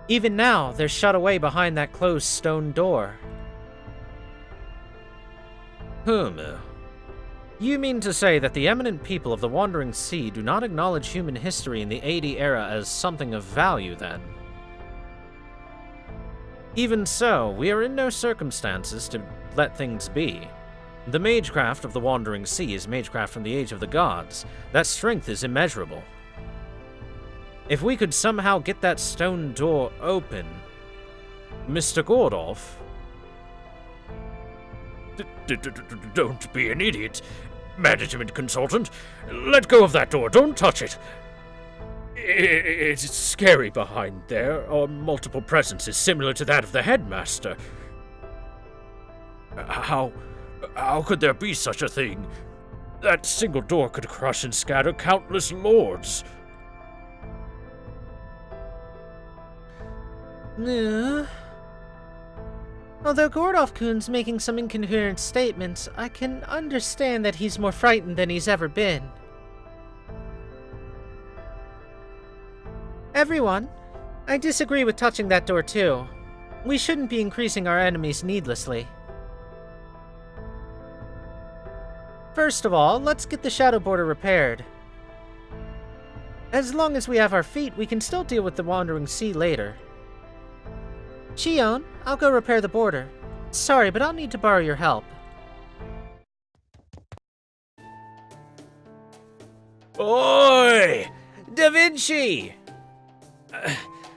Even now, they're shut away behind that closed stone door. You mean to say that the eminent people of the Wandering Sea do not acknowledge human history in the AD era as something of value, then? Even so, we are in no circumstances to let things be. The magecraft of the Wandering Sea is magecraft from the Age of the Gods. That strength is immeasurable. If we could somehow get that stone door open... Mr. Gordolf? Don't be an idiot. Management consultant, let go of that door. Don't touch it. It's scary behind there. Are multiple presences similar to that of the headmaster. How could there be such a thing? That single door could crush and scatter countless lords. Although Gordolf-kun's making some incoherent statements, I can understand that he's more frightened than he's ever been. Everyone, I disagree with touching that door too. We shouldn't be increasing our enemies needlessly. First of all, let's get the shadow border repaired. As long as we have our feet, we can still deal with the Wandering Sea later. Shion, I'll go repair the border. Sorry, but I'll need to borrow your help. Oi! Da Vinci!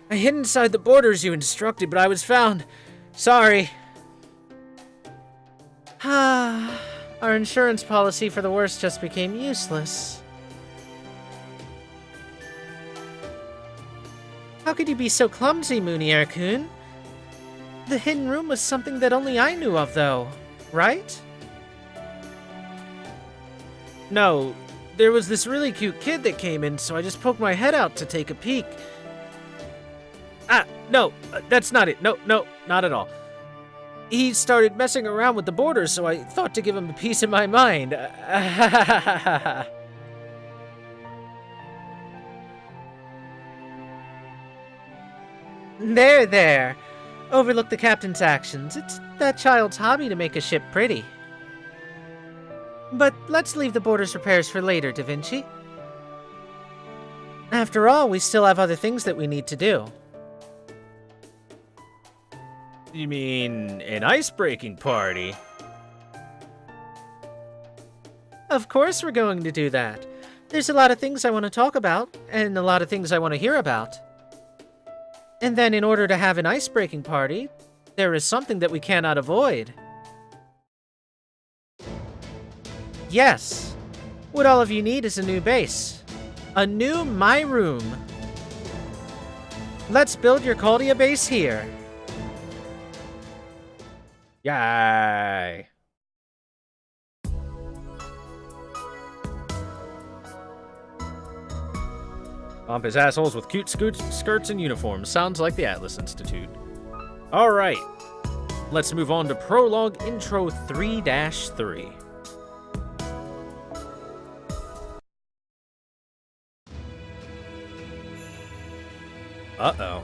I hid inside the borders you instructed, but I was found. Sorry. Our insurance policy for the worst just became useless. How could you be so clumsy, Munier-kun? The hidden room was something that only I knew of, though, right? No, there was this really cute kid that came in, so I just poked my head out to take a peek. No, that's not it. No, not at all. He started messing around with the borders, so I thought to give him a piece of my mind. There. Overlook the captain's actions. It's that child's hobby to make a ship pretty. But let's leave the borders repairs for later, Da Vinci. After all, we still have other things that we need to do. You mean an ice-breaking party? Of course we're going to do that. There's a lot of things I want to talk about, and a lot of things I want to hear about. And then in order to have an ice-breaking party, there is something that we cannot avoid. Yes. What all of you need is a new base. A new My Room. Let's build your Caldia base here. Yay! Pompous assholes with cute skirts and uniforms. Sounds like the Atlas Institute. Alright. Let's move on to Prologue Intro 3-3. Uh-oh.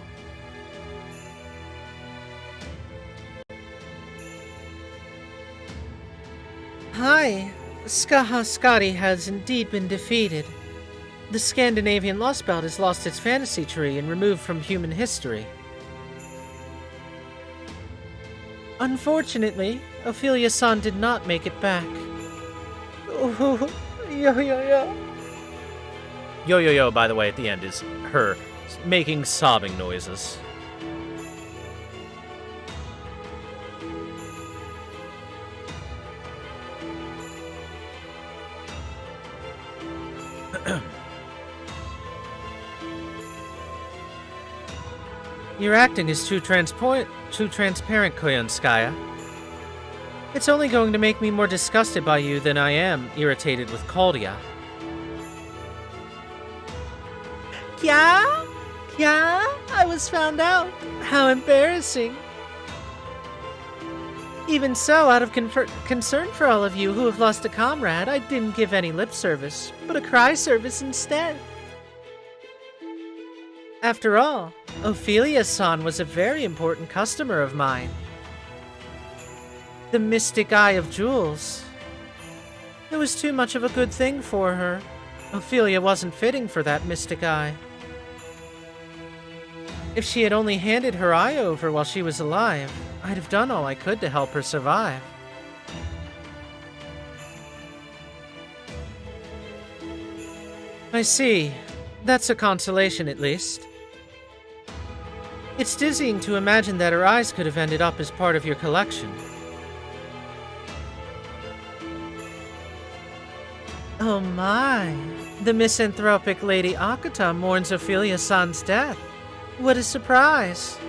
Hi. Scotty has indeed been defeated. The Scandinavian Lostbelt has lost its fantasy tree and removed from human history. Unfortunately, Ophelia-san did not make it back. Oh, yo. Yo, by the way, at the end is her making sobbing noises. Your acting is too transparent, Koyonskaya. It's only going to make me more disgusted by you than I am irritated with Caldia. Yeah, I was found out. How embarrassing. Even so, out of concern for all of you who have lost a comrade, I didn't give any lip service, but a cry service instead. After all, Ophelia-san was a very important customer of mine. The mystic eye of jewels. It was too much of a good thing for her. Ophelia wasn't fitting for that mystic eye. If she had only handed her eye over while she was alive, I'd have done all I could to help her survive. I see. That's a consolation, at least. It's dizzying to imagine that her eyes could have ended up as part of your collection. Oh my. The misanthropic Lady Akuta mourns Ophelia-san's death. What a surprise.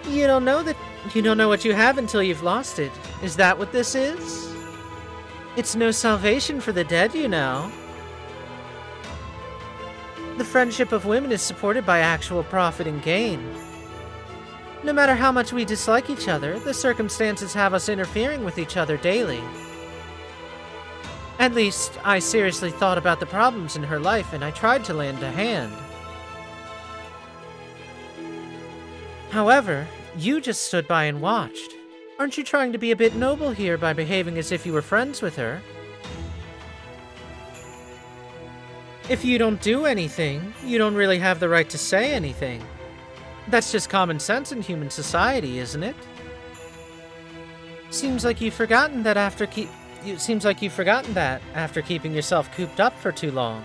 You don't know what you have until you've lost it. Is that what this is? It's no salvation for the dead, you know. The friendship of women is supported by actual profit and gain. No matter how much we dislike each other, the circumstances have us interfering with each other daily. At least, I seriously thought about the problems in her life and I tried to lend a hand. However, you just stood by and watched. Aren't you trying to be a bit noble here by behaving as if you were friends with her? If you don't do anything, you don't really have the right to say anything. That's just common sense in human society, isn't it? Seems like you've forgotten that after keeping yourself cooped up for too long.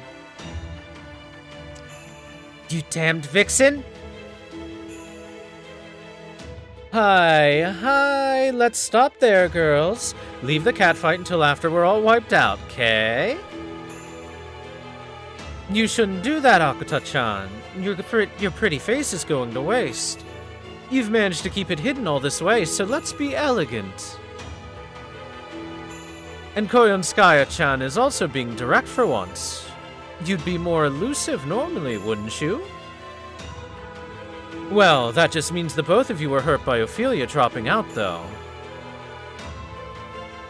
You damned vixen! Hi, let's stop there, girls. Leave the catfight until after we're all wiped out, okay? You shouldn't do that, Akuta-chan. Your pretty face is going to waste. You've managed to keep it hidden all this way, so let's be elegant. And Koyonskaya-chan is also being direct for once. You'd be more elusive normally, wouldn't you? Well, that just means the both of you were hurt by Ophelia dropping out, though.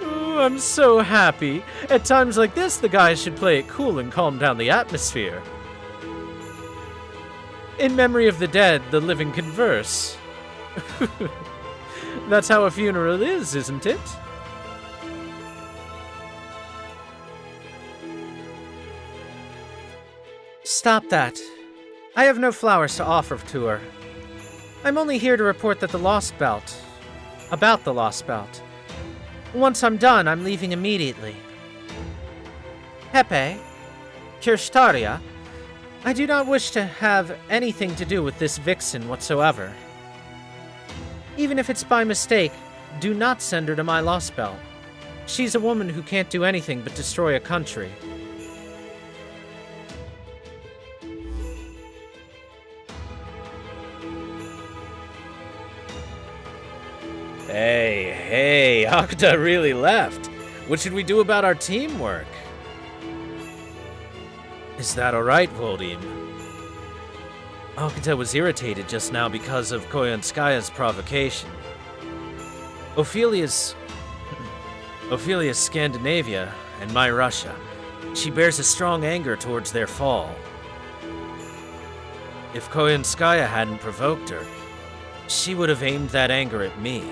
Ooh, I'm so happy. At times like this, the guys should play it cool and calm down the atmosphere. In memory of the dead, the living converse. That's how a funeral is, isn't it? Stop that. I have no flowers to offer to her. I'm only here to report that about the Lostbelt. Once I'm done, I'm leaving immediately. Pepe, Kirshtaria, I do not wish to have anything to do with this vixen whatsoever. Even if it's by mistake, do not send her to my Lostbelt. She's a woman who can't do anything but destroy a country. Hey, Akuta really left. What should we do about our teamwork? Is that alright, Voldim? Akuta was irritated just now because of Koyonskaya's provocation. Ophelia's Scandinavia and my Russia. She bears a strong anger towards their fall. If Koyonskaya hadn't provoked her, she would have aimed that anger at me.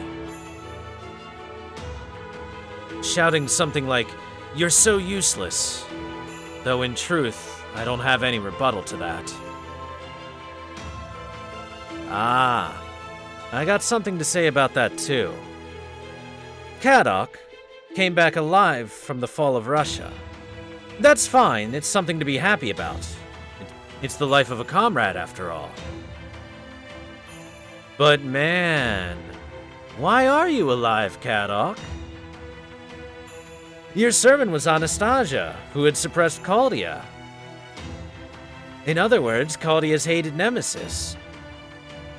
Shouting something like, You're so useless. Though in truth, I don't have any rebuttal to that. Ah, I got something to say about that too. Kadok came back alive from the fall of Russia. That's fine, it's something to be happy about. It's the life of a comrade, after all. But man, why are you alive, Kadok? Your servant was Anastasia, who had suppressed Caldia. In other words, Caldia's hated nemesis.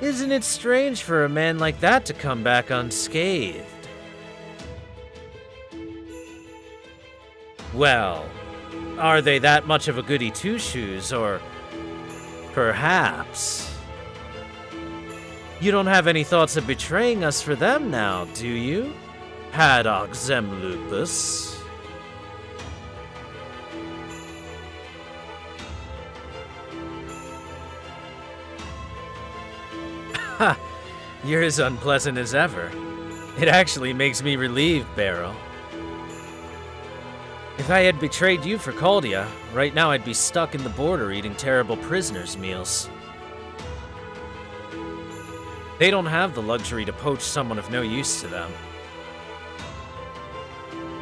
Isn't it strange for a man like that to come back unscathed? Well, are they that much of a goody two-shoes, or perhaps you don't have any thoughts of betraying us for them now, do you, Paddock Zemlupus? Ha! You're as unpleasant as ever. It actually makes me relieved, Beryl. If I had betrayed you for Caldia, right now I'd be stuck in the border eating terrible prisoners' meals. They don't have the luxury to poach someone of no use to them.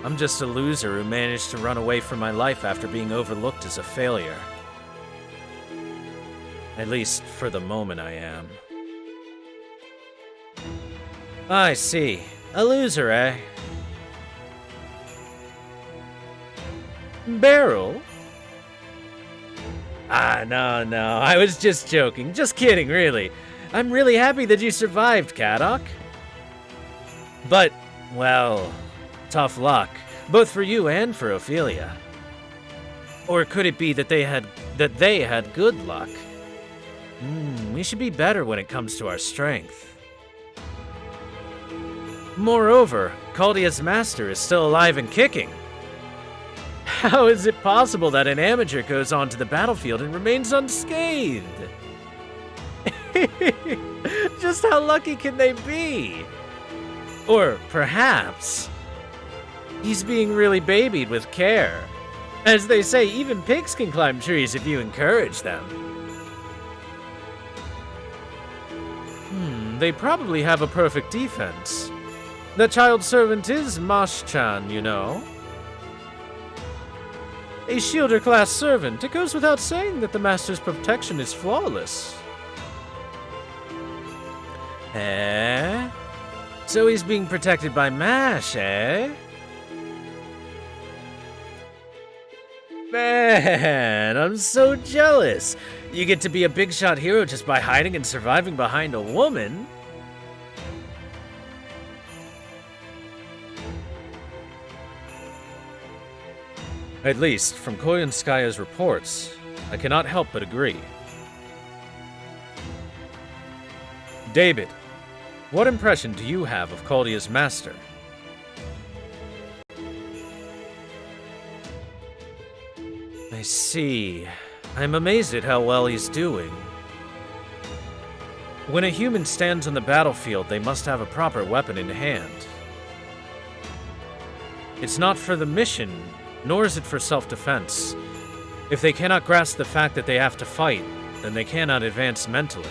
I'm just a loser who managed to run away from my life after being overlooked as a failure. At least, for the moment I am. I see. A loser, eh? Beryl? Ah, no, I was just joking. Just kidding, really. I'm really happy that you survived, Kadok. But, well, tough luck. Both for you and for Ophelia. Or could it be that they had good luck? We should be better when it comes to our strength. Moreover, Caldia's master is still alive and kicking. How is it possible that an amateur goes onto the battlefield and remains unscathed? Just how lucky can they be? Or perhaps he's being really babied with care. As they say, even pigs can climb trees if you encourage them. They probably have a perfect defense. The child servant is Mash-chan, you know. A Shielder-class servant, it goes without saying that the Master's protection is flawless. Eh? So he's being protected by Mash, eh? Man, I'm so jealous. You get to be a big-shot hero just by hiding and surviving behind a woman. At least, from Koyanskaya's reports, I cannot help but agree. David, what impression do you have of Caldia's master? I see. I'm amazed at how well he's doing. When a human stands on the battlefield, they must have a proper weapon in hand. It's not for the mission, nor is it for self-defense. If they cannot grasp the fact that they have to fight, then they cannot advance mentally.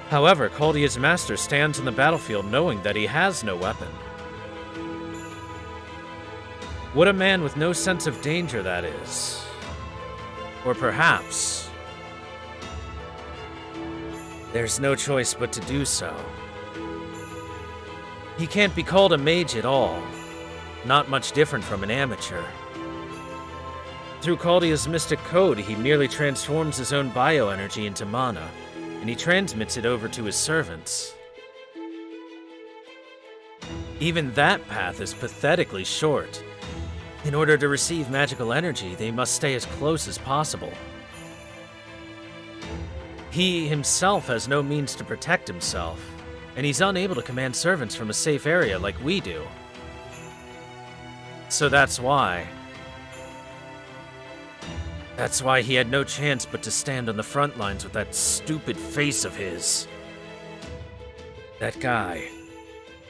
However, Caldia's master stands on the battlefield knowing that he has no weapon. What a man with no sense of danger that is. Or perhaps there's no choice but to do so. He can't be called a mage at all. Not much different from an amateur. Through Caldia's mystic code, he merely transforms his own bioenergy into mana, and he transmits it over to his servants. Even that path is pathetically short. In order to receive magical energy, they must stay as close as possible. He himself has no means to protect himself, and he's unable to command servants from a safe area like we do. So that's why he had no chance but to stand on the front lines with that stupid face of his. That guy,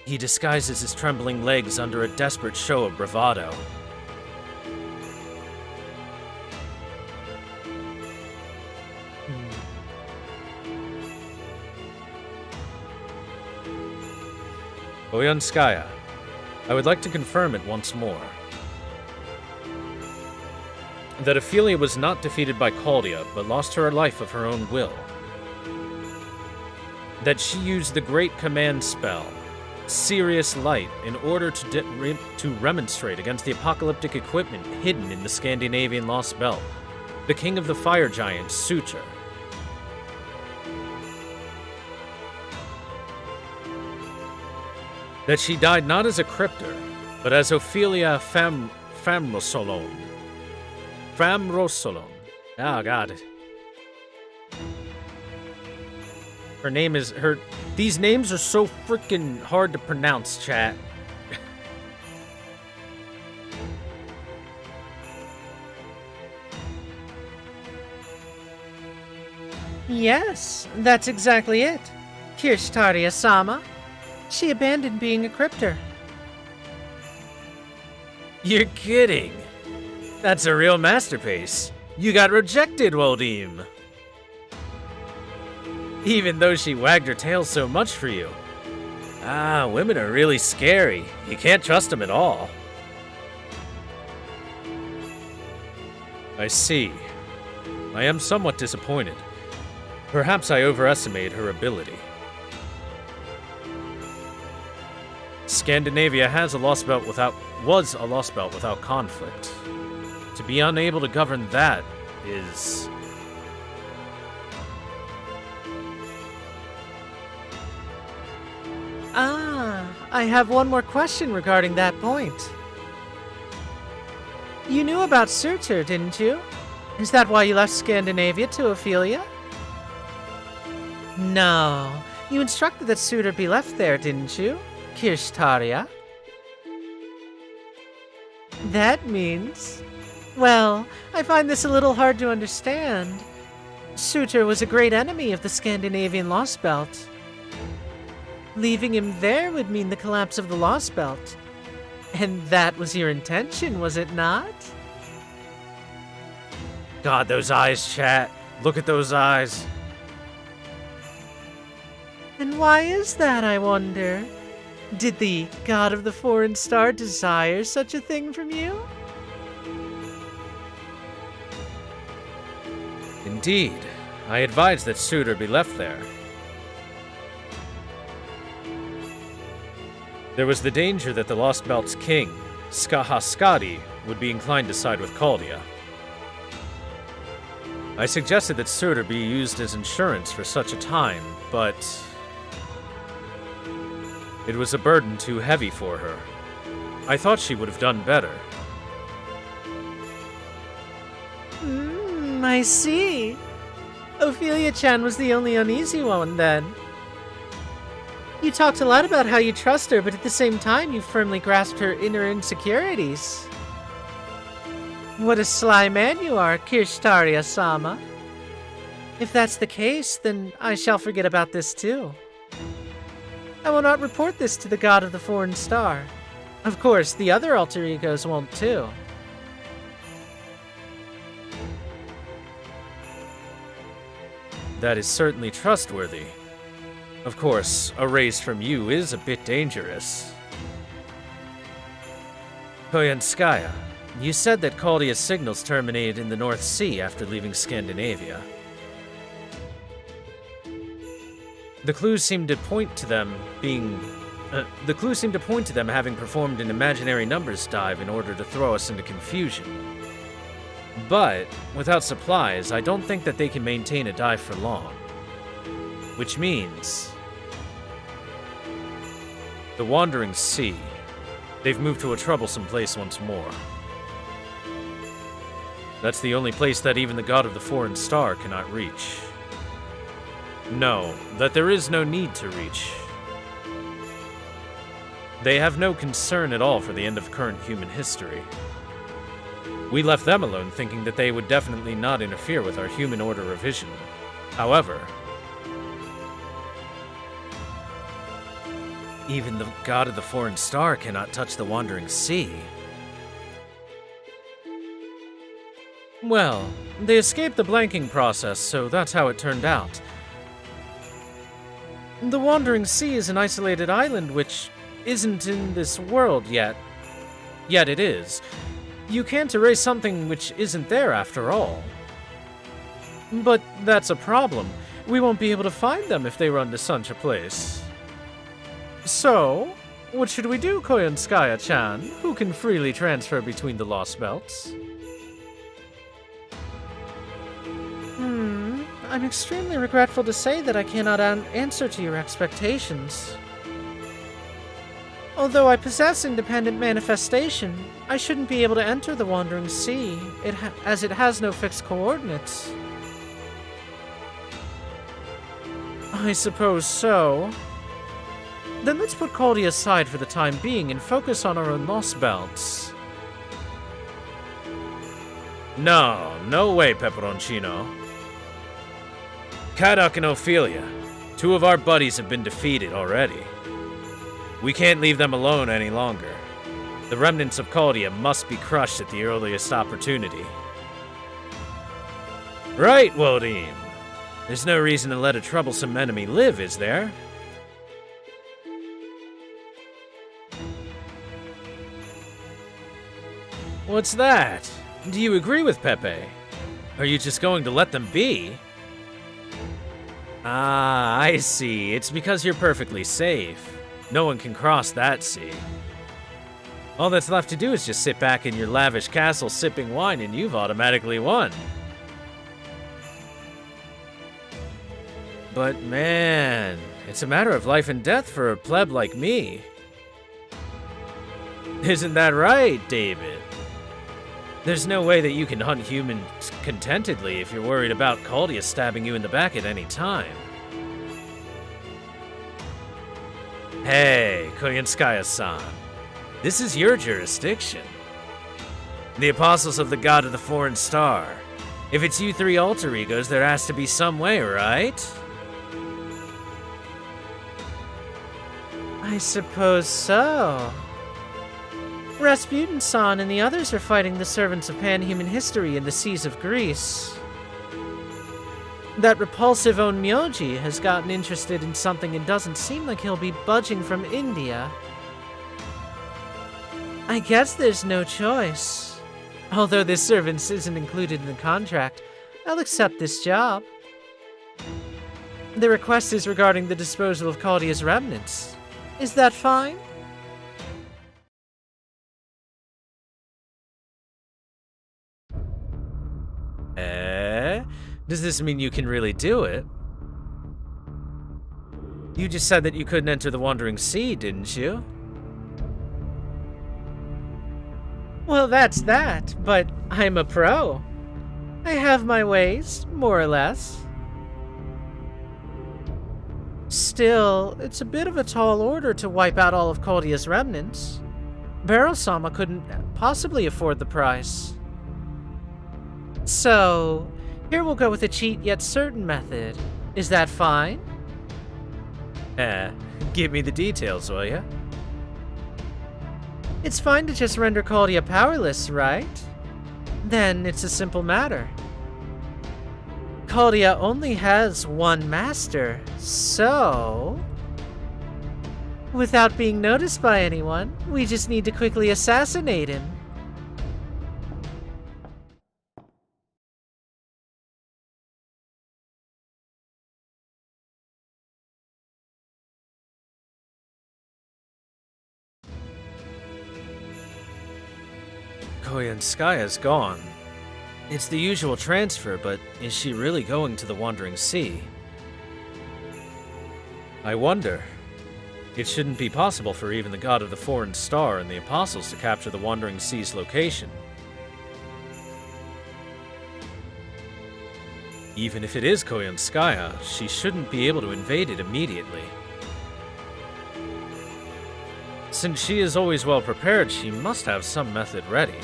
He disguises his trembling legs under a desperate show of bravado. Boyanskaya, I would like to confirm it once more. That Ophelia was not defeated by Caldia, but lost her life of her own will. That she used the great command spell, Serious Light, in order to remonstrate against the apocalyptic equipment hidden in the Scandinavian Lostbelt, the king of the fire giants, Suture. That she died not as a crypter, but as Ophelia Famrosolon. Famrosolon. Oh, God. Her name is... These names are so freaking hard to pronounce, chat. Yes, that's exactly it. Kirshtaria-sama. She abandoned being a crypter. You're kidding. That's a real masterpiece. You got rejected, Woldim. Even though she wagged her tail so much for you. Ah, women are really scary. You can't trust them at all. I see. I am somewhat disappointed. Perhaps I overestimate her ability. Scandinavia was a lost belt without conflict. To be unable to govern that is... I have one more question regarding that point. You knew about Surtur, didn't you? Is that why you left Scandinavia to Ophelia? No. You instructed that Surtur be left there, didn't you? Kirshtaria? That means... Well, I find this a little hard to understand. Surtur was a great enemy of the Scandinavian Lostbelt. Leaving him there would mean the collapse of the Lostbelt. And that was your intention, was it not? God, those eyes, chat. Look at those eyes. And why is that, I wonder? Did the god of the foreign star desire such a thing from you? Indeed. I advise that Surtur be left there. There was the danger that the Lost Belt's king, Skahaskadi, would be inclined to side with Caldia. I suggested that Surtur be used as insurance for such a time, but... it was a burden too heavy for her. I thought she would have done better. I see. Ophelia-chan was the only uneasy one, then. You talked a lot about how you trust her, but at the same time you firmly grasped her inner insecurities. What a sly man you are, Kirshtaria-sama. If that's the case, then I shall forget about this too. I will not report this to the god of the foreign star. Of course, the other alter egos won't too. That is certainly trustworthy. Of course, a raise from you is a bit dangerous. Koyanskaya, you said that Caldia's signals terminated in the North Sea after leaving Scandinavia. The clues seem to point to them having performed an imaginary numbers dive in order to throw us into confusion. But, without supplies, I don't think that they can maintain a dive for long. Which means... the Wandering Sea. They've moved to a troublesome place once more. That's the only place that even the god of the foreign star cannot reach. No, that there is no need to reach. They have no concern at all for the end of current human history. We left them alone thinking that they would definitely not interfere with our human order revision. However, Even the god of the foreign star cannot touch the wandering sea. Well, they escaped the blanking process, so that's how it turned out. The Wandering Sea is an isolated island which isn't in this world yet. Yet it is. You can't erase something which isn't there after all. But that's a problem. We won't be able to find them if they run to such a place. So, what should we do, Koyanskaya-chan, who can freely transfer between the Lost Belts? I'm extremely regretful to say that I cannot answer to your expectations. Although I possess independent manifestation, I shouldn't be able to enter the Wandering Sea, as it has no fixed coordinates. I suppose so. Then let's put Caldy aside for the time being and focus on our own Lost Belts. No way, Peperoncino. Kadok and Ophelia, two of our buddies have been defeated already. We can't leave them alone any longer. The remnants of Caldia must be crushed at the earliest opportunity. Right, Wodim. There's no reason to let a troublesome enemy live, is there? What's that? Do you agree with Pepe? Are you just going to let them be? Ah, I see. It's because you're perfectly safe. No one can cross that sea. All that's left to do is just sit back in your lavish castle sipping wine and you've automatically won. But man, it's a matter of life and death for a pleb like me. Isn't that right, David? There's no way that you can hunt humans contentedly if you're worried about Caldia stabbing you in the back at any time. Hey, Koyanskaya-san. This is your jurisdiction. The Apostles of the God of the Foreign Star. If it's you three alter egos, there has to be some way, right? I suppose so. Rasputin-san and the others are fighting the servants of panhuman history in the seas of Greece. That repulsive Onmyoji has gotten interested in something and doesn't seem like he'll be budging from India. I guess there's no choice. Although this service isn't included in the contract, I'll accept this job. The request is regarding the disposal of Caldia's remnants. Is that fine? Does this mean you can really do it? You just said that you couldn't enter the Wandering Sea, didn't you? Well, that's that, but I'm a pro. I have my ways, more or less. Still, it's a bit of a tall order to wipe out all of Caldia's remnants. Barrel-sama couldn't possibly afford the price. So, here we'll go with a cheat yet certain method. Is that fine? Give me the details, will ya? It's fine to just render Caldia powerless, right? Then it's a simple matter. Caldia only has one master, so... without being noticed by anyone, we just need to quickly assassinate him. Koyanskaya's gone. It's the usual transfer, but is she really going to the Wandering Sea? I wonder. It shouldn't be possible for even the God of the Foreign Star and the Apostles to capture the Wandering Sea's location. Even if it is Koyanskaya, she shouldn't be able to invade it immediately. Since she is always well prepared, she must have some method ready.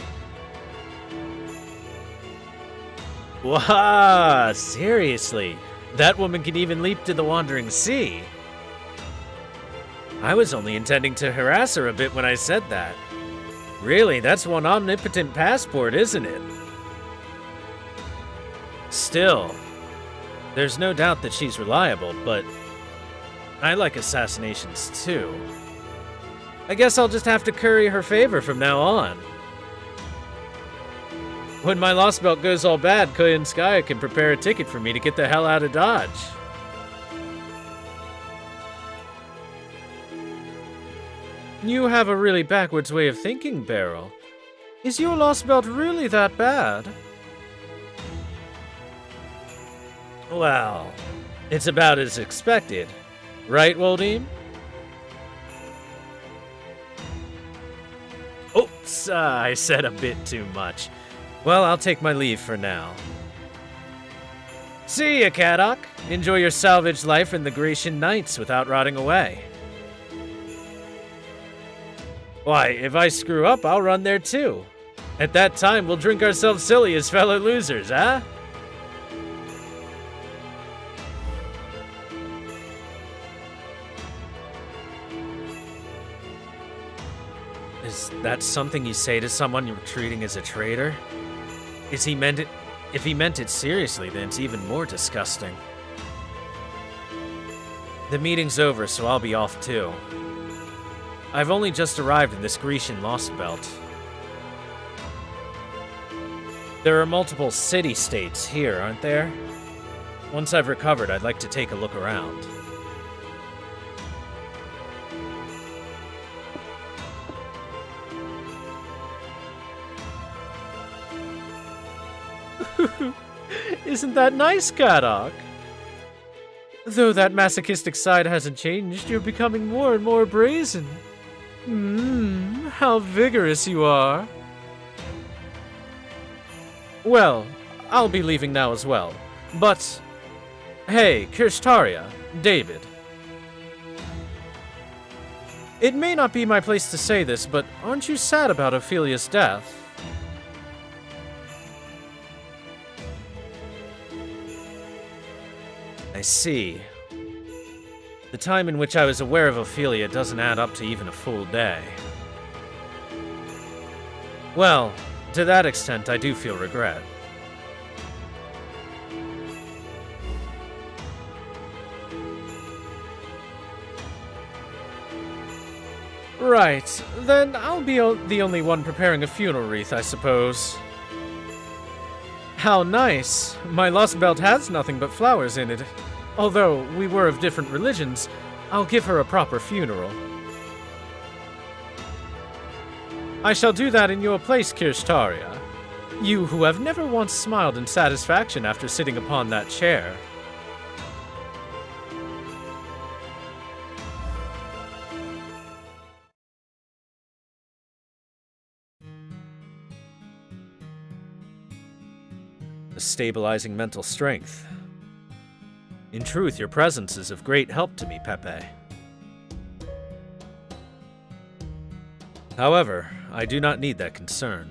Wow, seriously? That woman can even leap to the Wandering Sea? I was only intending to harass her a bit when I said that. Really, that's one omnipotent passport, isn't it? Still, there's no doubt that she's reliable, but I like assassinations too. I guess I'll just have to curry her favor from now on. When my Lostbelt goes all bad, Koyanskaya can prepare a ticket for me to get the hell out of Dodge. You have a really backwards way of thinking, Beryl. Is your Lostbelt really that bad? Well, it's about as expected. Right, Woldheim? Oops, I said a bit too much. Well, I'll take my leave for now. See ya, Kadok. Enjoy your salvage life in the Grecian Knights without rotting away. Why, if I screw up, I'll run there too. At that time, we'll drink ourselves silly as fellow losers, huh? Is that something you say to someone you're treating as a traitor? If he meant it seriously, then it's even more disgusting. The meeting's over, so I'll be off too. I've only just arrived in this Grecian Lostbelt. There are multiple city-states here, aren't there? Once I've recovered, I'd like to take a look around. Isn't that nice, Kadok? Though that masochistic side hasn't changed, you're becoming more and more brazen. How vigorous you are. Well, I'll be leaving now as well. But, hey, Kirshtaria, David. It may not be my place to say this, but aren't you sad about Ophelia's death? I see. The time in which I was aware of Ophelia doesn't add up to even a full day. Well, to that extent, I do feel regret. Right, then I'll be the only one preparing a funeral wreath, I suppose. How nice. My Lostbelt has nothing but flowers in it. Although we were of different religions, I'll give her a proper funeral. I shall do that in your place, Kirshtaria. You who have never once smiled in satisfaction after sitting upon that chair. Stabilizing mental strength. In truth, your presence is of great help to me, Pepe. However, I do not need that concern.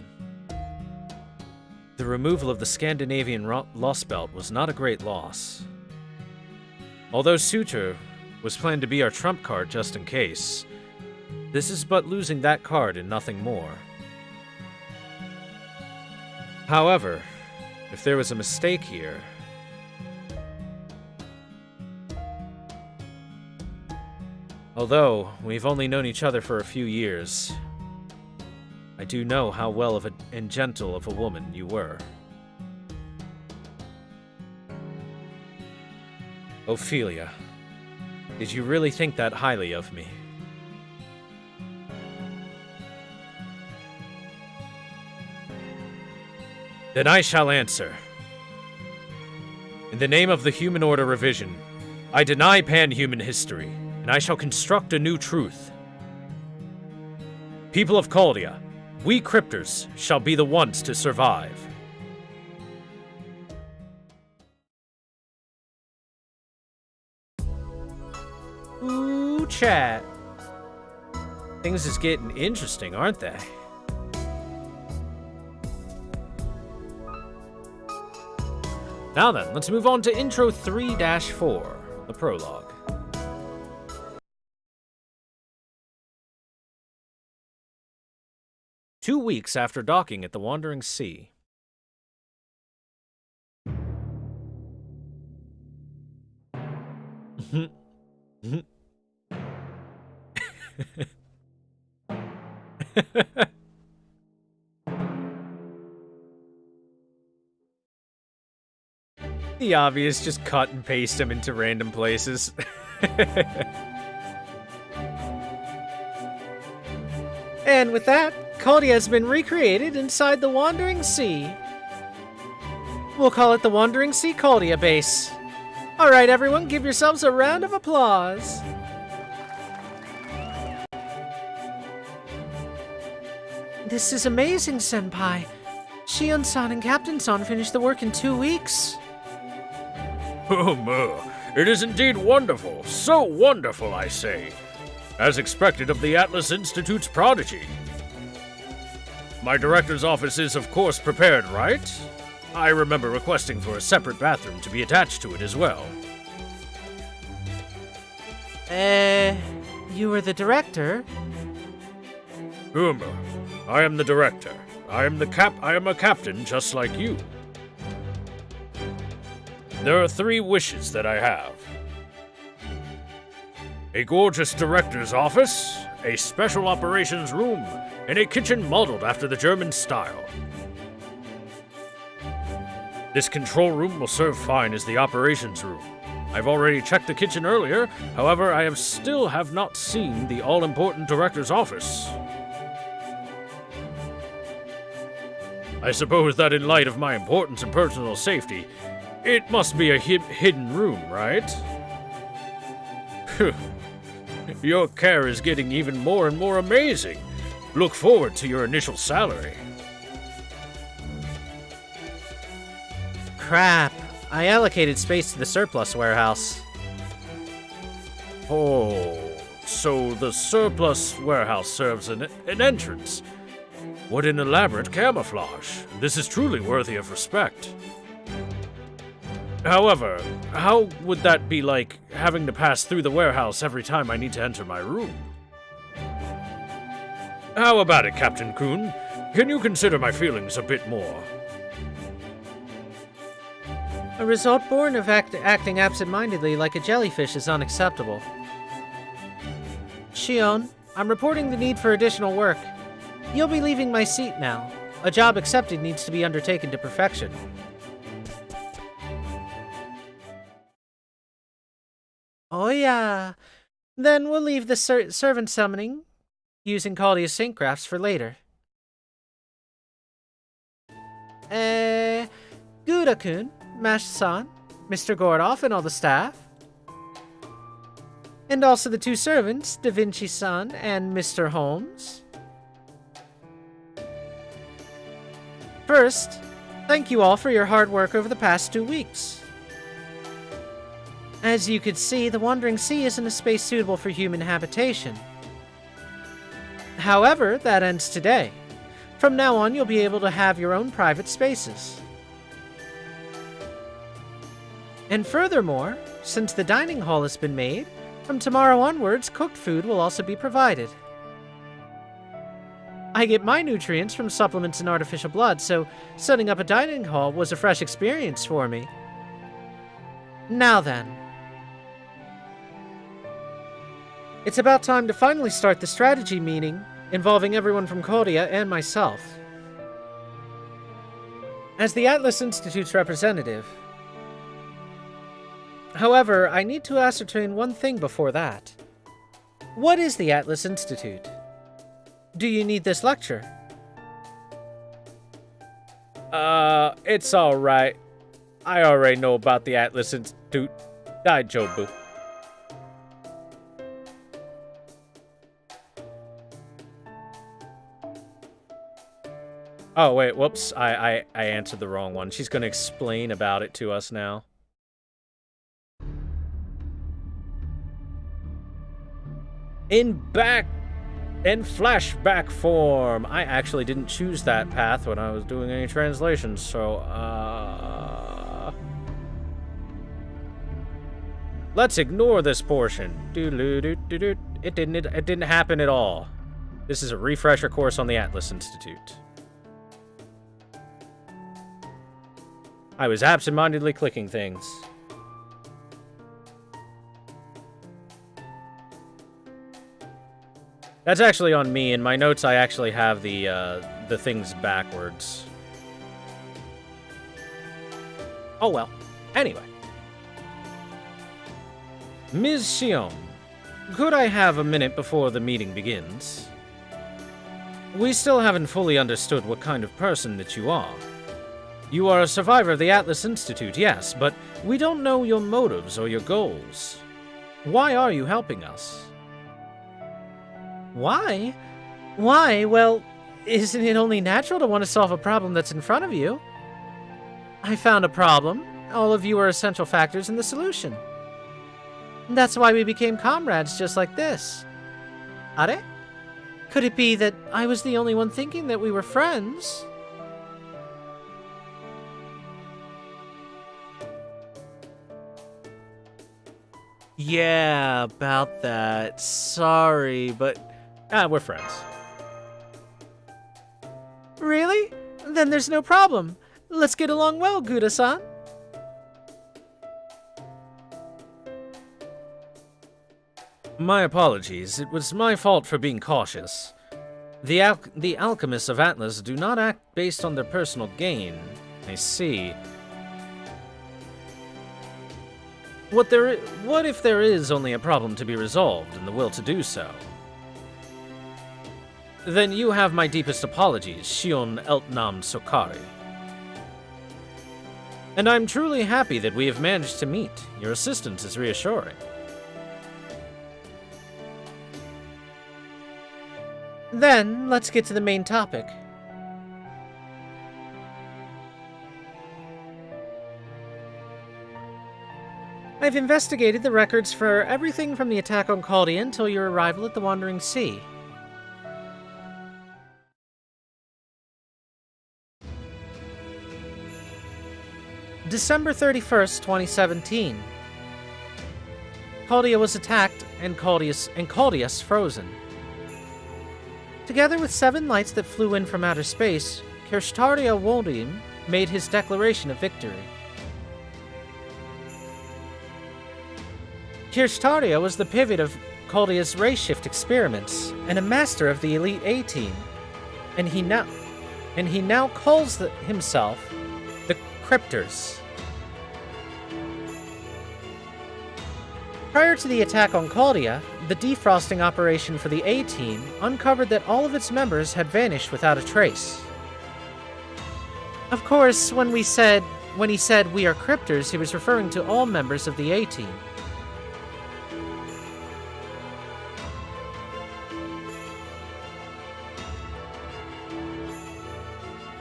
The removal of the Scandinavian Lostbelt was not a great loss. Although Suture was planned to be our trump card just in case, this is but losing that card and nothing more. However, if there was a mistake here, although we've only known each other for a few years, I do know how well and gentle of a woman you were. Ophelia, did you really think that highly of me? Then I shall answer. In the name of the Human Order Revision, I deny pan-human history, and I shall construct a new truth. People of Caldia, we crypters shall be the ones to survive. Ooh, chat. Things is getting interesting, aren't they? Now then, let's move on to Intro 3-4, the prologue. 2 weeks after docking at the Wandering Sea. The obvious, just cut and paste them into random places. And with that, Caldia has been recreated inside the Wandering Sea. We'll call it the Wandering Sea Caldia Base. Alright everyone, give yourselves a round of applause. This is amazing, Senpai. Shion-san and Captain-san finished the work in 2 weeks. It is indeed wonderful. So wonderful, I say. As expected of the Atlas Institute's prodigy. My director's office is, of course, prepared, right? I remember requesting for a separate bathroom to be attached to it as well. You were the director? I am the director. I am a captain just like you. There are 3 wishes that I have. A gorgeous director's office, a special operations room, and a kitchen modeled after the German style. This control room will serve fine as the operations room. I've already checked the kitchen earlier, however, I still have not seen the all-important director's office. I suppose that in light of my importance and personal safety, it must be a hidden room, right? Your care is getting even more and more amazing. Look forward to your initial salary. Crap. I allocated space to the surplus warehouse. Oh, so the surplus warehouse serves an entrance. What an elaborate camouflage. This is truly worthy of respect. However, how would that be like having to pass through the warehouse every time I need to enter my room? How about it, Captain Kuhn? Can you consider my feelings a bit more? A result born of acting absent-mindedly like a jellyfish is unacceptable. Shion, I'm reporting the need for additional work. You'll be leaving my seat now. A job accepted needs to be undertaken to perfection. Oh yeah. Then we'll leave the servant summoning using Caldia's sync graphs for later. Gouda-kun, Mash-san, Mr. Gordoff, and all the staff. And also the 2 servants, Da Vinci-san and Mr. Holmes. First, thank you all for your hard work over the past 2 weeks. As you could see, the Wandering Sea isn't a space suitable for human habitation. However, that ends today. From now on, you'll be able to have your own private spaces. And furthermore, since the dining hall has been made, from tomorrow onwards, cooked food will also be provided. I get my nutrients from supplements and artificial blood, so setting up a dining hall was a fresh experience for me. Now then. It's about time to finally start the strategy meeting, involving everyone from Caldia and myself. As the Atlas Institute's representative. However, I need to ascertain one thing before that. What is the Atlas Institute? Do you need this lecture? It's alright. I already know about the Atlas Institute. Daijobu. Oh, wait, whoops. I answered the wrong one. She's gonna explain about it to us now. In flashback form. I actually didn't choose that path when I was doing any translations, so, let's ignore this portion. It didn't happen at all. This is a refresher course on the Atlas Institute. I was absentmindedly clicking things. That's actually on me. In my notes, I actually have the things backwards. Oh well. Anyway. Ms. Shion, could I have a minute before the meeting begins? We still haven't fully understood what kind of person that you are. You are a survivor of the Atlas Institute, yes, but we don't know your motives or your goals. Why are you helping us? Why? Why? Well, isn't it only natural to want to solve a problem that's in front of you? I found a problem. All of you are essential factors in the solution. That's why we became comrades just like this. Are? Could it be that I was the only one thinking that we were friends? Yeah, about that. Sorry, but... we're friends. Really? Then there's no problem. Let's get along well, Gouda-san. My apologies. It was my fault for being cautious. The alchemists of Atlas do not act based on their personal gain. I see. What if there is only a problem to be resolved and the will to do so? Then you have my deepest apologies, Shion Eltnam Sokari. And I'm truly happy that we have managed to meet. Your assistance is reassuring. Then, let's get to the main topic. I've investigated the records for everything from the attack on Chaldia until your arrival at the Wandering Sea. December 31st, 2017. Chaldia was attacked and Chaldius frozen. Together with 7 lights that flew in from outer space, Kirshtardia Woldim made his declaration of victory. Kirshtardia was the pivot of Chaldia's ray shift experiments and a master of the Elite A-Team, and he now calls himself the Crypters. Prior to the attack on Chaldia, the defrosting operation for the A-Team uncovered that all of its members had vanished without a trace. Of course, when he said we are Crypters, he was referring to all members of the A-Team.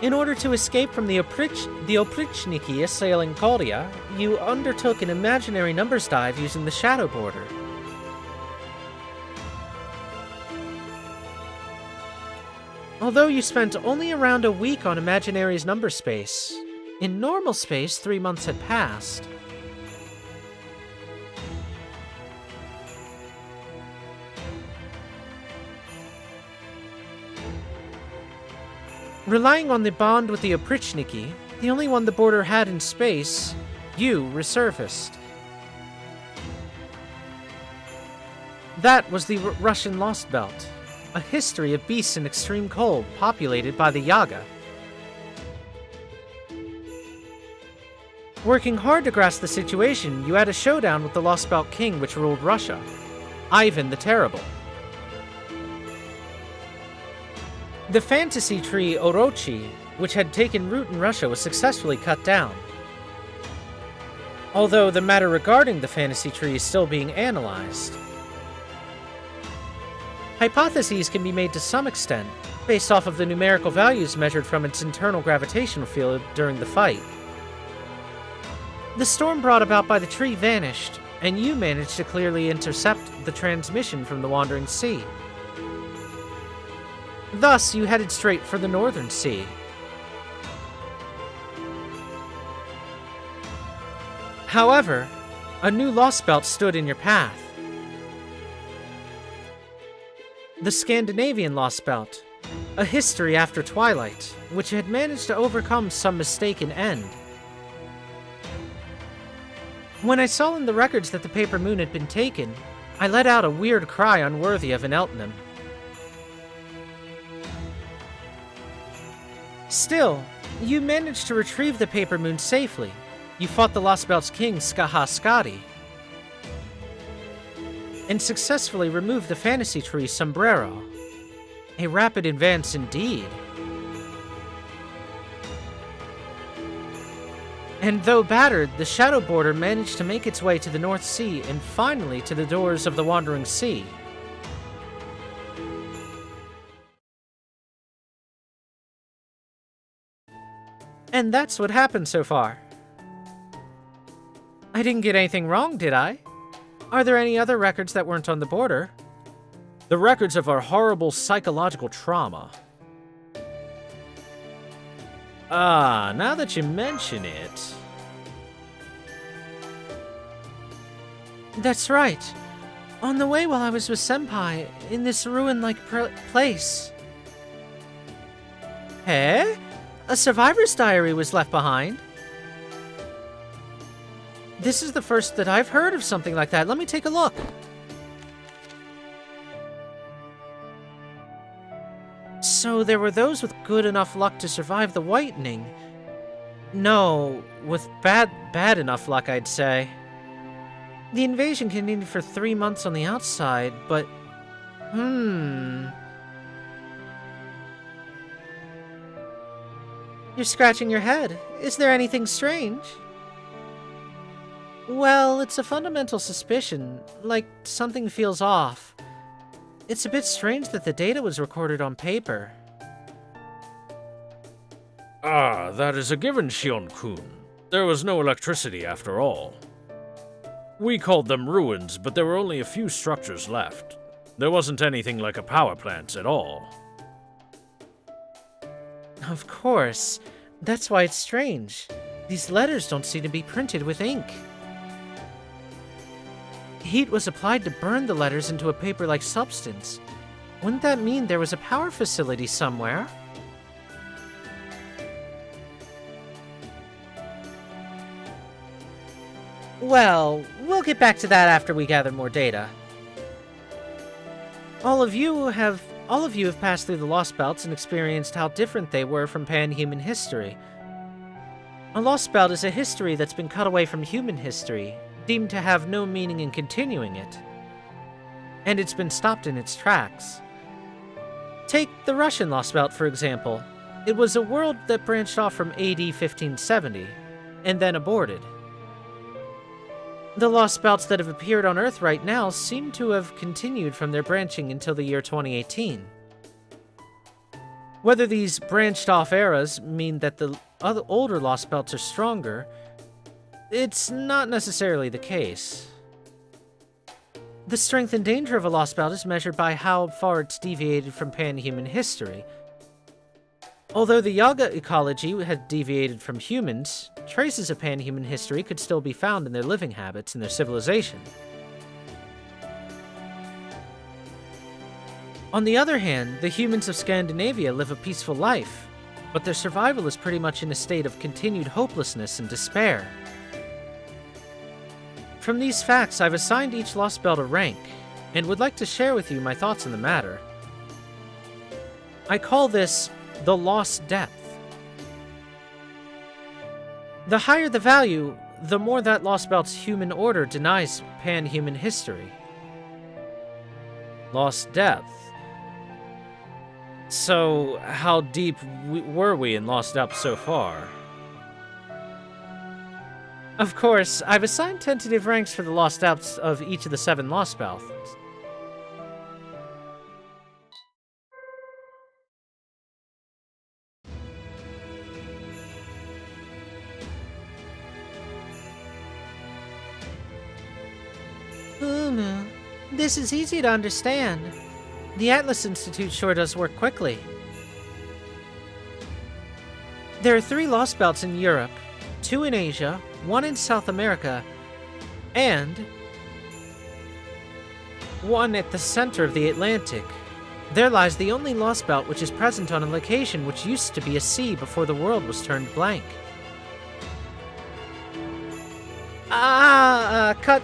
In order to escape from the Oprichniki assailing Chaldia, you undertook an imaginary numbers dive using the Shadow Border. Although you spent only around a week on Imaginary's number space, in normal space 3 months had passed. Relying on the bond with the Oprichniki, the only one the border had in space, you resurfaced. That was the Russian Lostbelt, a history of beasts in extreme cold populated by the Yaga. Working hard to grasp the situation, you had a showdown with the Lostbelt king which ruled Russia, Ivan the Terrible. The fantasy tree Orochi, which had taken root in Russia, was successfully cut down. Although the matter regarding the fantasy tree is still being analyzed. Hypotheses can be made to some extent, based off of the numerical values measured from its internal gravitational field during the fight. The storm brought about by the tree vanished, and you managed to clearly intercept the transmission from the Wandering Sea. Thus, you headed straight for the Northern Sea. However, a new Lostbelt stood in your path. the Scandinavian Lostbelt, a history after Twilight, which had managed to overcome some mistaken end. When I saw in the records that the Paper Moon had been taken, I let out a weird cry unworthy of an Eltonham. Still, you managed to retrieve the Paper Moon safely. You fought the Lostbelt's king, Skadi, and successfully removed the Fantasy Tree Sombrero. A rapid advance indeed. And though battered, the Shadow Border managed to make its way to the North Sea and finally to the doors of the Wandering Sea. And that's what happened so far. I didn't get anything wrong, did I? Are there any other records that weren't on the border? The records of our horrible psychological trauma. Ah, now that you mention it... That's right. On the way while I was with Senpai, in this ruin-like place. Eh? A survivor's diary was left behind? This is the first that I've heard of something like that. Let me take a look. So there were those with good enough luck to survive the whitening. No, with bad enough luck, I'd say. The invasion continued for 3 months on the outside, but... You're scratching your head. Is there anything strange? Well, it's a fundamental suspicion, like something feels off. It's a bit strange that the data was recorded on paper. Ah, that is a given, Shion-kun. There was no electricity after all. We called them ruins, but there were only a few structures left. There wasn't anything like a power plant at all. Of course. That's why it's strange. These letters don't seem to be printed with ink. Heat was applied to burn the letters into a paper-like substance. Wouldn't that mean there was a power facility somewhere? Well, we'll get back to that after we gather more data. All of you have passed through the Lost Belts and experienced how different they were from pan-human history. A Lost Belt is a history that's been cut away from human history, deemed to have no meaning in continuing it. And it's been stopped in its tracks. Take the Russian Lost Belt, for example. It was a world that branched off from AD 1570, and then aborted. The Lost Belts that have appeared on Earth right now seem to have continued from their branching until the year 2018. Whether these branched-off eras mean that the older Lost Belts are stronger, it's not necessarily the case. The strength and danger of a Lost Belt is measured by how far it's deviated from pan-human history. Although the Yaga ecology had deviated from humans, traces of pan-human history could still be found in their living habits and their civilization. On the other hand, the humans of Scandinavia live a peaceful life, but their survival is pretty much in a state of continued hopelessness and despair. From these facts, I've assigned each Lost Belt a rank, and would like to share with you my thoughts on the matter. I call this the Lost Depth. The higher the value, the more that Lost Belt's human order denies pan-human history. Lost Depth. So, how deep were we in Lost Depth so far? Of course, I've assigned tentative ranks for the Lost Depths of each of the 7 Lost Belts. This is easy to understand. The Atlas Institute sure does work quickly. There are 3 Lost Belts in Europe, 2 in Asia, 1 in South America, and 1 at the center of the Atlantic. There lies the only Lost Belt which is present on a location which used to be a sea before the world was turned blank. Cut,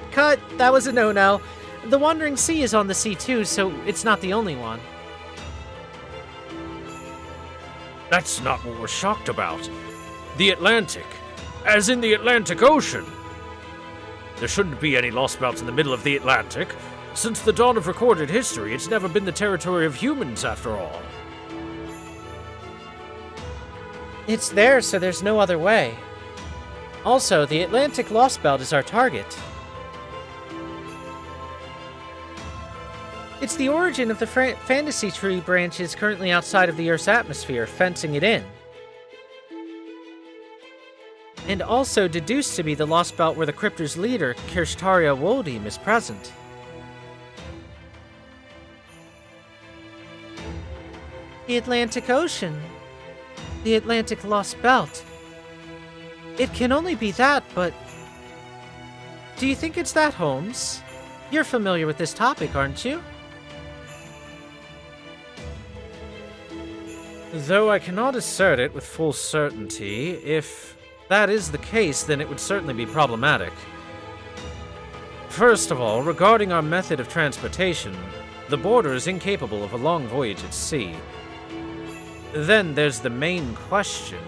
that was a no-no. The Wandering Sea is on the sea too, so it's not the only one. That's not what we're shocked about. The Atlantic. As in the Atlantic Ocean. There shouldn't be any lost belts in the middle of the Atlantic. Since the dawn of recorded history, it's never been the territory of humans, after all. It's there, so there's no other way. Also, the Atlantic Lost Belt is our target. It's the origin of the fantasy tree branches currently outside of the Earth's atmosphere, fencing it in. And also deduced to be the Lost Belt where the crypters' leader, Kirshtaria Woldim, is present. The Atlantic Ocean. The Atlantic Lost Belt. It can only be that, but... Do you think it's that, Holmes? You're familiar with this topic, aren't you? Though I cannot assert it with full certainty, if that is the case, then it would certainly be problematic. First of all, regarding our method of transportation, the border is incapable of a long voyage at sea. Then there's the main question.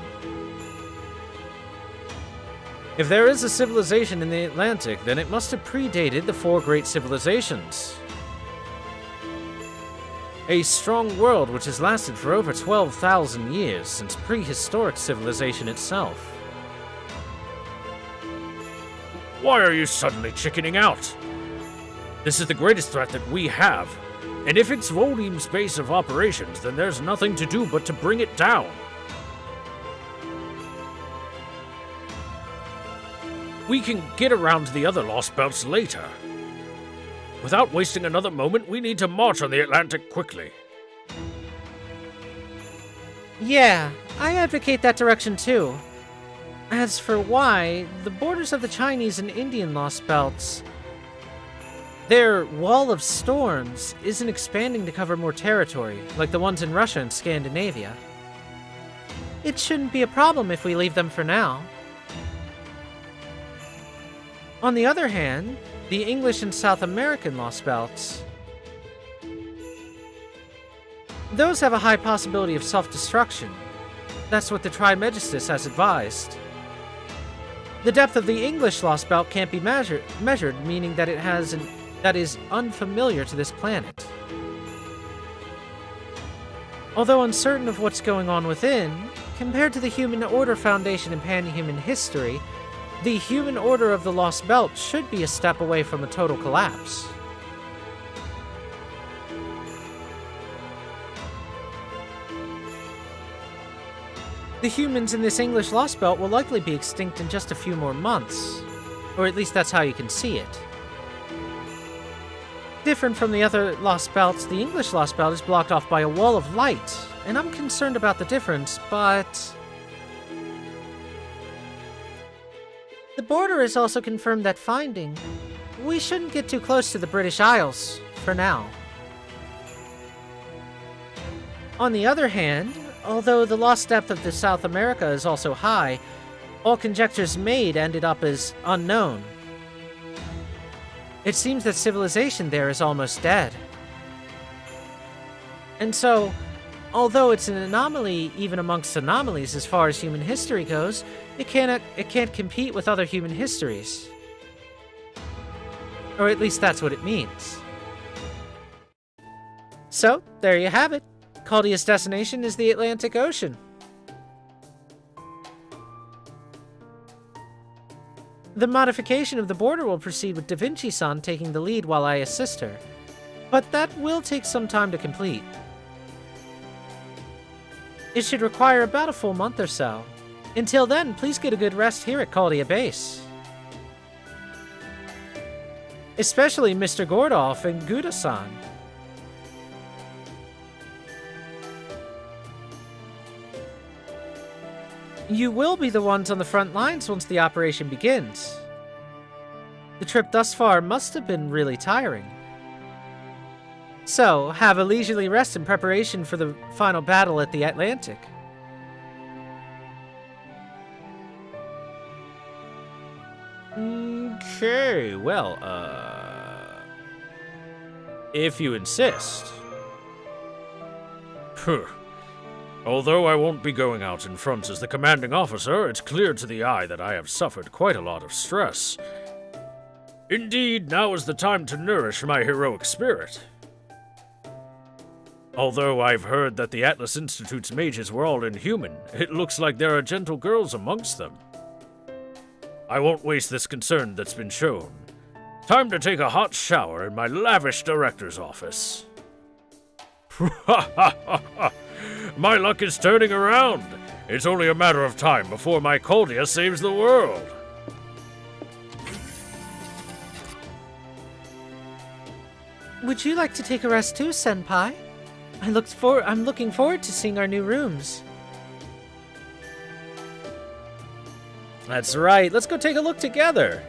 If there is a civilization in the Atlantic, then it must have predated the four great civilizations. A strong world which has lasted for over 12,000 years, since prehistoric civilization itself. Why are you suddenly chickening out? This is the greatest threat that we have, and if it's Voldem's base of operations, then there's nothing to do but to bring it down. We can get around to the other Lost Belts later. Without wasting another moment, we need to march on the Atlantic quickly. Yeah, I advocate that direction too. As for why, the borders of the Chinese and Indian Lost Belts, their Wall of Storms isn't expanding to cover more territory, like the ones in Russia and Scandinavia. It shouldn't be a problem if we leave them for now. On the other hand, the English and South American Lost Belts, those have a high possibility of self-destruction. That's what the Trimegistus has advised. The depth of the English Lost Belt can't be measured, meaning that that is unfamiliar to this planet. Although uncertain of what's going on within, compared to the Human Order Foundation and Pan-Human history, the Human Order of the Lost Belt should be a step away from a total collapse. The humans in this English Lost Belt will likely be extinct in just a few more months. Or at least that's how you can see it. Different from the other Lost Belts, the English Lost Belt is blocked off by a wall of light, and I'm concerned about the difference, but... The border has also confirmed that finding. We shouldn't get too close to the British Isles, for now. On the other hand, although the lost depth of the South America is also high, all conjectures made ended up as unknown. It seems that civilization there is almost dead. And so, although it's an anomaly even amongst anomalies as far as human history goes, it can't compete with other human histories. Or at least that's what it means. So, there you have it. Caldia's destination is the Atlantic Ocean. The modification of the border will proceed with Da Vinci-san taking the lead while I assist her, but that will take some time to complete. It should require about a full month or so. Until then, please get a good rest here at Caldia Base. Especially Mr. Gordolf and Guda-san. You will be the ones on the front lines once the operation begins. The trip thus far must have been really tiring. So, have a leisurely rest in preparation for the final battle at the Atlantic. Okay, well, if you insist. Phew. Although I won't be going out in front as the commanding officer, it's clear to the eye that I have suffered quite a lot of stress. Indeed, now is the time to nourish my heroic spirit. Although I've heard that the Atlas Institute's mages were all inhuman, it looks like there are gentle girls amongst them. I won't waste this concern that's been shown. Time to take a hot shower in my lavish director's office. My luck is turning around. It's only a matter of time before my Coldia saves the world. Would you like to take a rest too, Senpai? I'm looking forward to seeing our new rooms. That's right, let's go take a look together.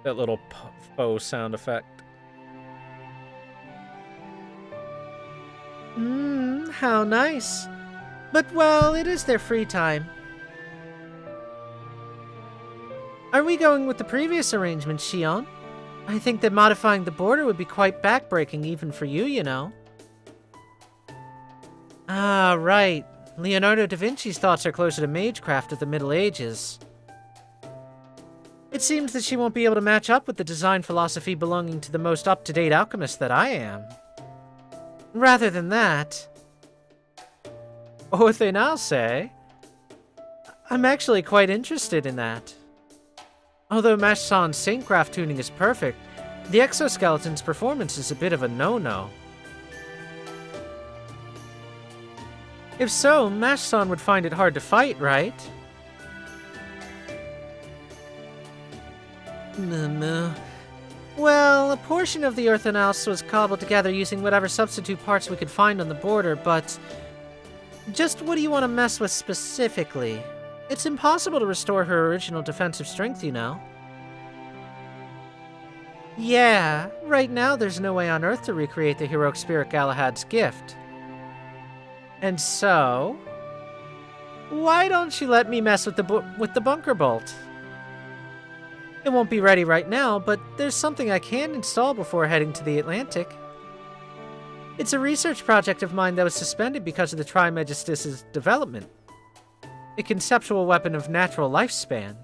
That little faux sound effect. How nice. But, well, it is their free time. Are we going with the previous arrangement, Shion? I think that modifying the border would be quite backbreaking even for you, you know. Ah, right. Leonardo da Vinci's thoughts are closer to magecraft of the Middle Ages. It seems that she won't be able to match up with the design philosophy belonging to the most up-to-date alchemist that I am. Rather than that... What then I'll say? I'm actually quite interested in that. Although Mash-san's Saintcraft tuning is perfect, the exoskeleton's performance is a bit of a no-no. If so, Mash-san would find it hard to fight, right? Well, a portion of the Earth House was cobbled together using whatever substitute parts we could find on the border, but... Just what do you want to mess with specifically? It's impossible to restore her original defensive strength, you know. Yeah, right now there's no way on Earth to recreate the heroic spirit Galahad's gift. And so... Why don't you let me mess with the bunker bolt? It won't be ready right now, but there's something I can install before heading to the Atlantic. It's a research project of mine that was suspended because of the Trimegistus' development. A conceptual weapon of natural lifespan.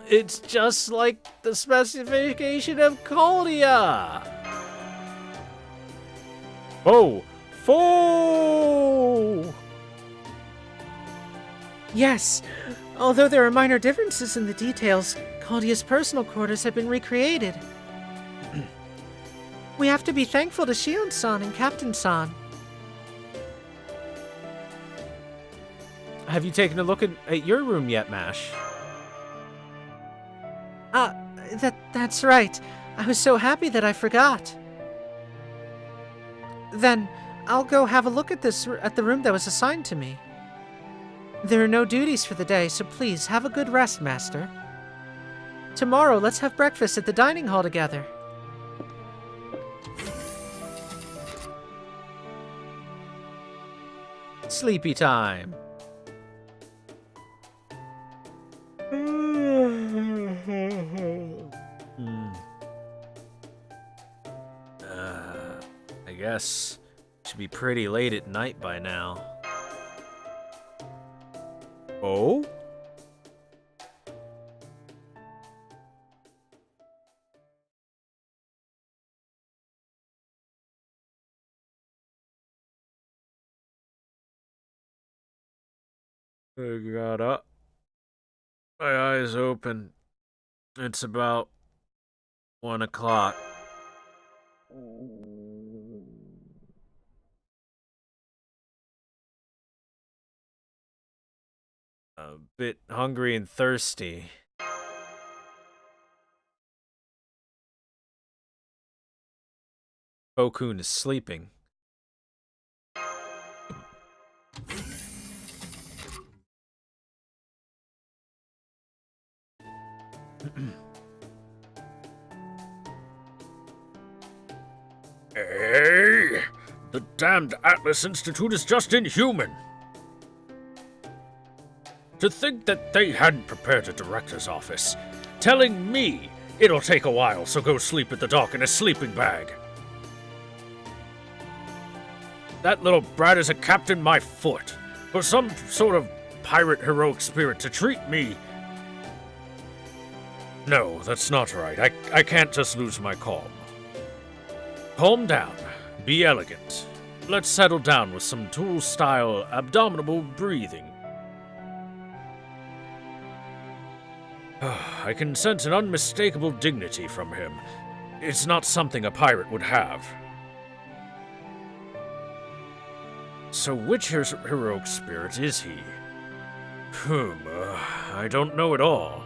It's just like the specification of Coldia! Oh! Foe! Yes, although there are minor differences in the details, Caldia's personal quarters have been recreated. We have to be thankful to Shion-san and Captain-san. Have you taken a look at your room yet, Mash? That's right. I was so happy that I forgot. Then, I'll go have a look at the room that was assigned to me. There are no duties for the day, so please have a good rest, Master. Tomorrow, let's have breakfast at the dining hall together. Sleepy time. I guess it should be pretty late at night by now. Oh? I got up. My eyes open. It's about 1 o'clock. A bit hungry and thirsty. Okun is sleeping. Hey! The damned Atlas Institute is just inhuman! To think that they hadn't prepared a director's office, telling me it'll take a while, so go sleep at the dock in a sleeping bag. That little brat is a captain my foot, for some sort of pirate heroic spirit to treat me. No, that's not right. I can't just lose my calm. Calm down. Be elegant. Let's settle down with some Tool-style abdominal breathing. I can sense an unmistakable dignity from him. It's not something a pirate would have. So which heroic spirit is he? I don't know at all.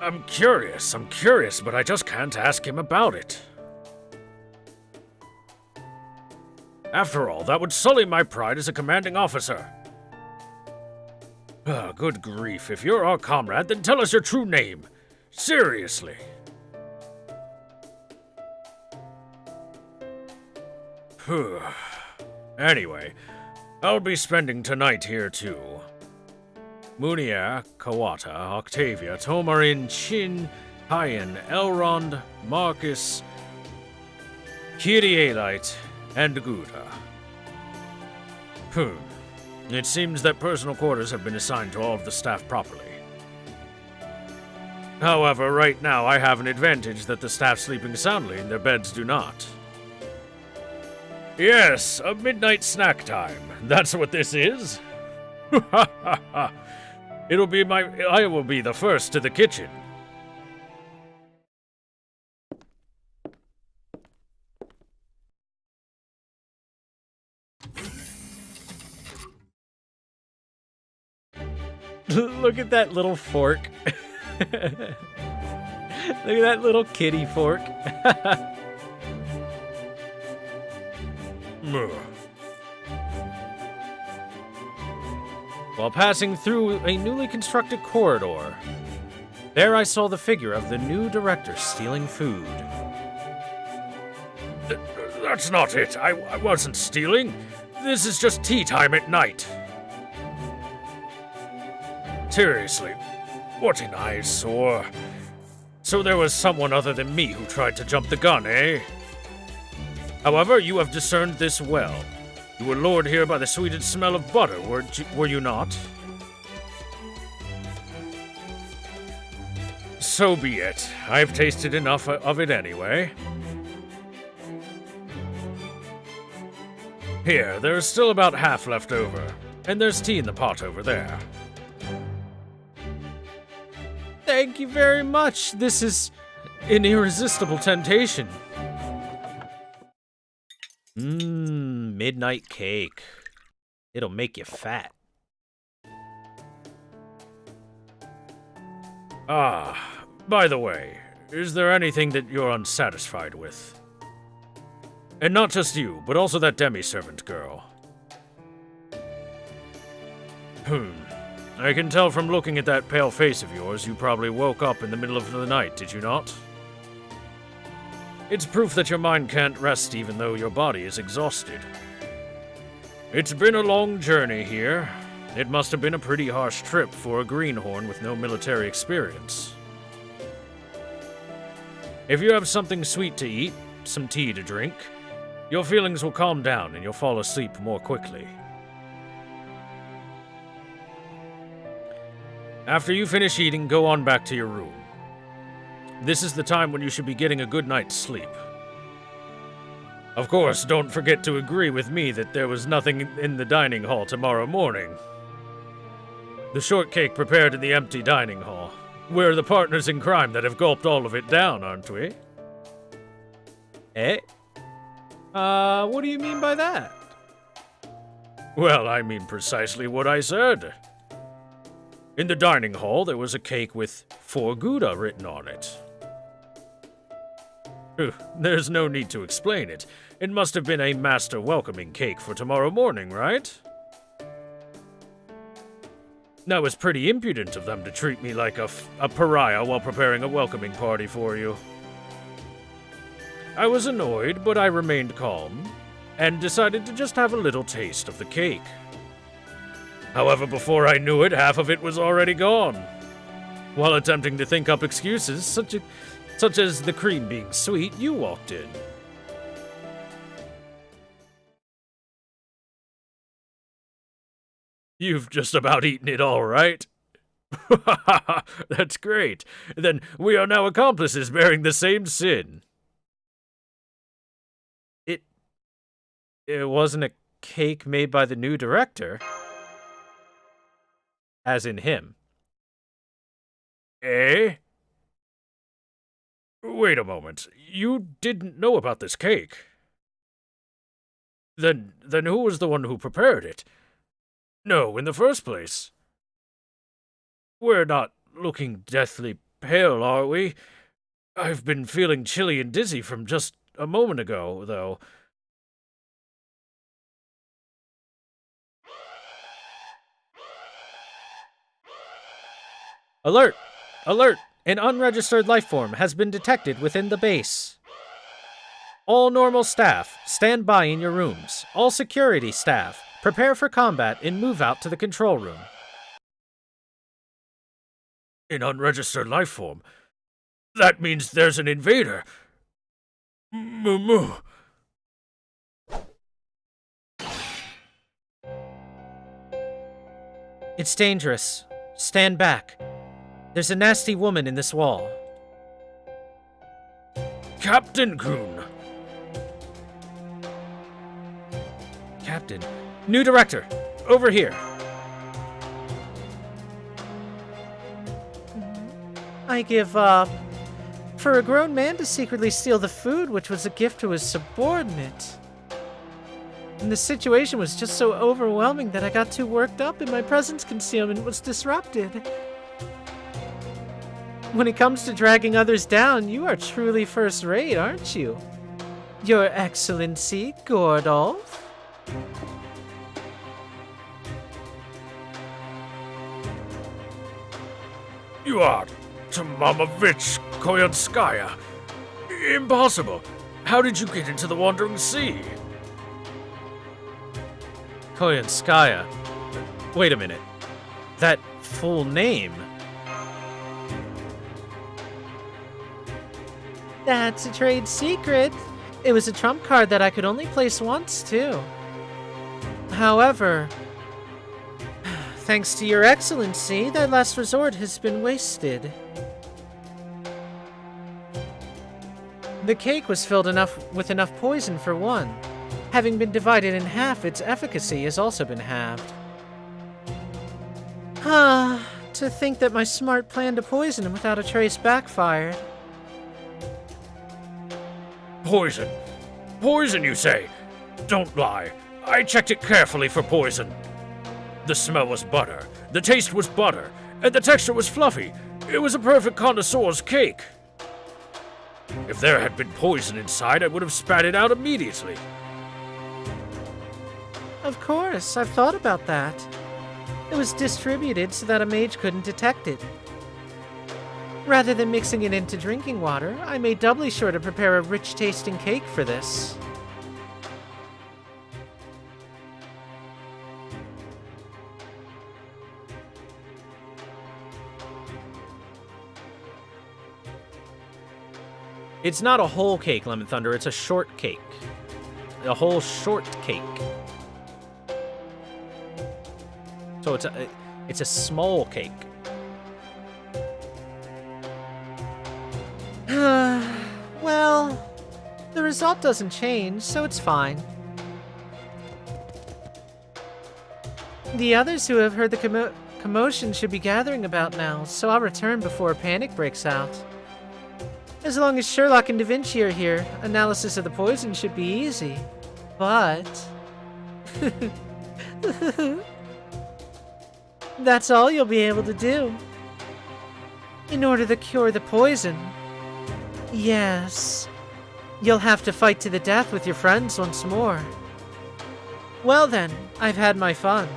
I'm curious, but I just can't ask him about it. After all, that would sully my pride as a commanding officer. Good grief, if you're our comrade, then tell us your true name. Seriously. Anyway, I'll be spending tonight here too. Munia, Kawata, Octavia, Tomarin, Shin, Hyan, Elrond, Marcus, Kirielite, and Guta. It seems that personal quarters have been assigned to all of the staff properly. However, right now I have an advantage that the staff sleeping soundly in their beds do not. Yes, a midnight snack time. That's what this is. I will be the first to the kitchen. Look at that little fork. Look at that little kitty fork. While passing through a newly constructed corridor, there I saw the figure of the new director stealing food. That's not it. I wasn't stealing. This is just tea time at night. Seriously, what an eyesore. So there was someone other than me who tried to jump the gun, eh? However, you have discerned this well. You were lured here by the sweeted smell of butter, were you not? So be it. I've tasted enough of it anyway. Here, there's still about half left over, and there's tea in the pot over there. Thank you very much. This is an irresistible temptation. Midnight cake. It'll make you fat. By the way, is there anything that you're unsatisfied with? And not just you, but also that demi-servant girl. I can tell from looking at that pale face of yours, you probably woke up in the middle of the night, did you not? It's proof that your mind can't rest even though your body is exhausted. It's been a long journey here. It must have been a pretty harsh trip for a greenhorn with no military experience. If you have something sweet to eat, some tea to drink, your feelings will calm down and you'll fall asleep more quickly. After you finish eating, go on back to your room. This is the time when you should be getting a good night's sleep. Of course, don't forget to agree with me that there was nothing in the dining hall tomorrow morning. The shortcake prepared in the empty dining hall. We're the partners in crime that have gulped all of it down, aren't we? Eh? What do you mean by that? Well, I mean precisely what I said. In the dining hall, there was a cake with "For Gouda" written on it. There's no need to explain it. It must have been a master welcoming cake for tomorrow morning, right? That was pretty impudent of them to treat me like a pariah while preparing a welcoming party for you. I was annoyed, but I remained calm, and decided to just have a little taste of the cake. However, before I knew it, half of it was already gone. While attempting to think up excuses, such as the cream being sweet, you walked in. You've just about eaten it all, right? That's great. Then we are now accomplices bearing the same sin. It wasn't a cake made by the new director. As in him. Eh? Wait a moment. You didn't know about this cake. Then who was the one who prepared it? No, in the first place. We're not looking deathly pale, are we? I've been feeling chilly and dizzy from just a moment ago, though. Alert! Alert! An unregistered life form has been detected within the base. All normal staff, stand by in your rooms. All security staff, prepare for combat and move out to the control room. An unregistered life form? That means there's an invader. Moo. It's dangerous. Stand back. There's a nasty woman in this wall. Captain Kuhn. Captain. New director. Over here. I give up. For a grown man to secretly steal the food, which was a gift to his subordinate. And the situation was just so overwhelming that I got too worked up and my presence concealment was disrupted. When it comes to dragging others down, you are truly first-rate, aren't you? Your Excellency, Gordolf? You are Tomamovich Koyanskaya. Impossible. How did you get into the Wandering Sea? Koyanskaya? Wait a minute. That full name? That's a trade secret. It was a trump card that I could only place once, too. However, thanks to your excellency, that last resort has been wasted. The cake was filled with enough poison for one. Having been divided in half, its efficacy has also been halved. To think that my smart plan to poison him without a trace backfired. Poison. Poison, you say? Don't lie. I checked it carefully for poison. The smell was butter, the taste was butter, and the texture was fluffy. It was a perfect connoisseur's cake. If there had been poison inside, I would have spat it out immediately. Of course, I've thought about that. It was distributed so that a mage couldn't detect it. Rather than mixing it into drinking water, I made doubly sure to prepare a rich-tasting cake for this. It's not a whole cake, Lemon Thunder. It's a short cake. A whole short cake. So it's a small cake. Well, the result doesn't change, so it's fine. The others who have heard the commotion should be gathering about now, so I'll return before a panic breaks out. As long as Sherlock and Da Vinci are here, analysis of the poison should be easy. But That's all you'll be able to do. In order to cure the poison. Yes. You'll have to fight to the death with your friends once more. Well then, I've had my fun.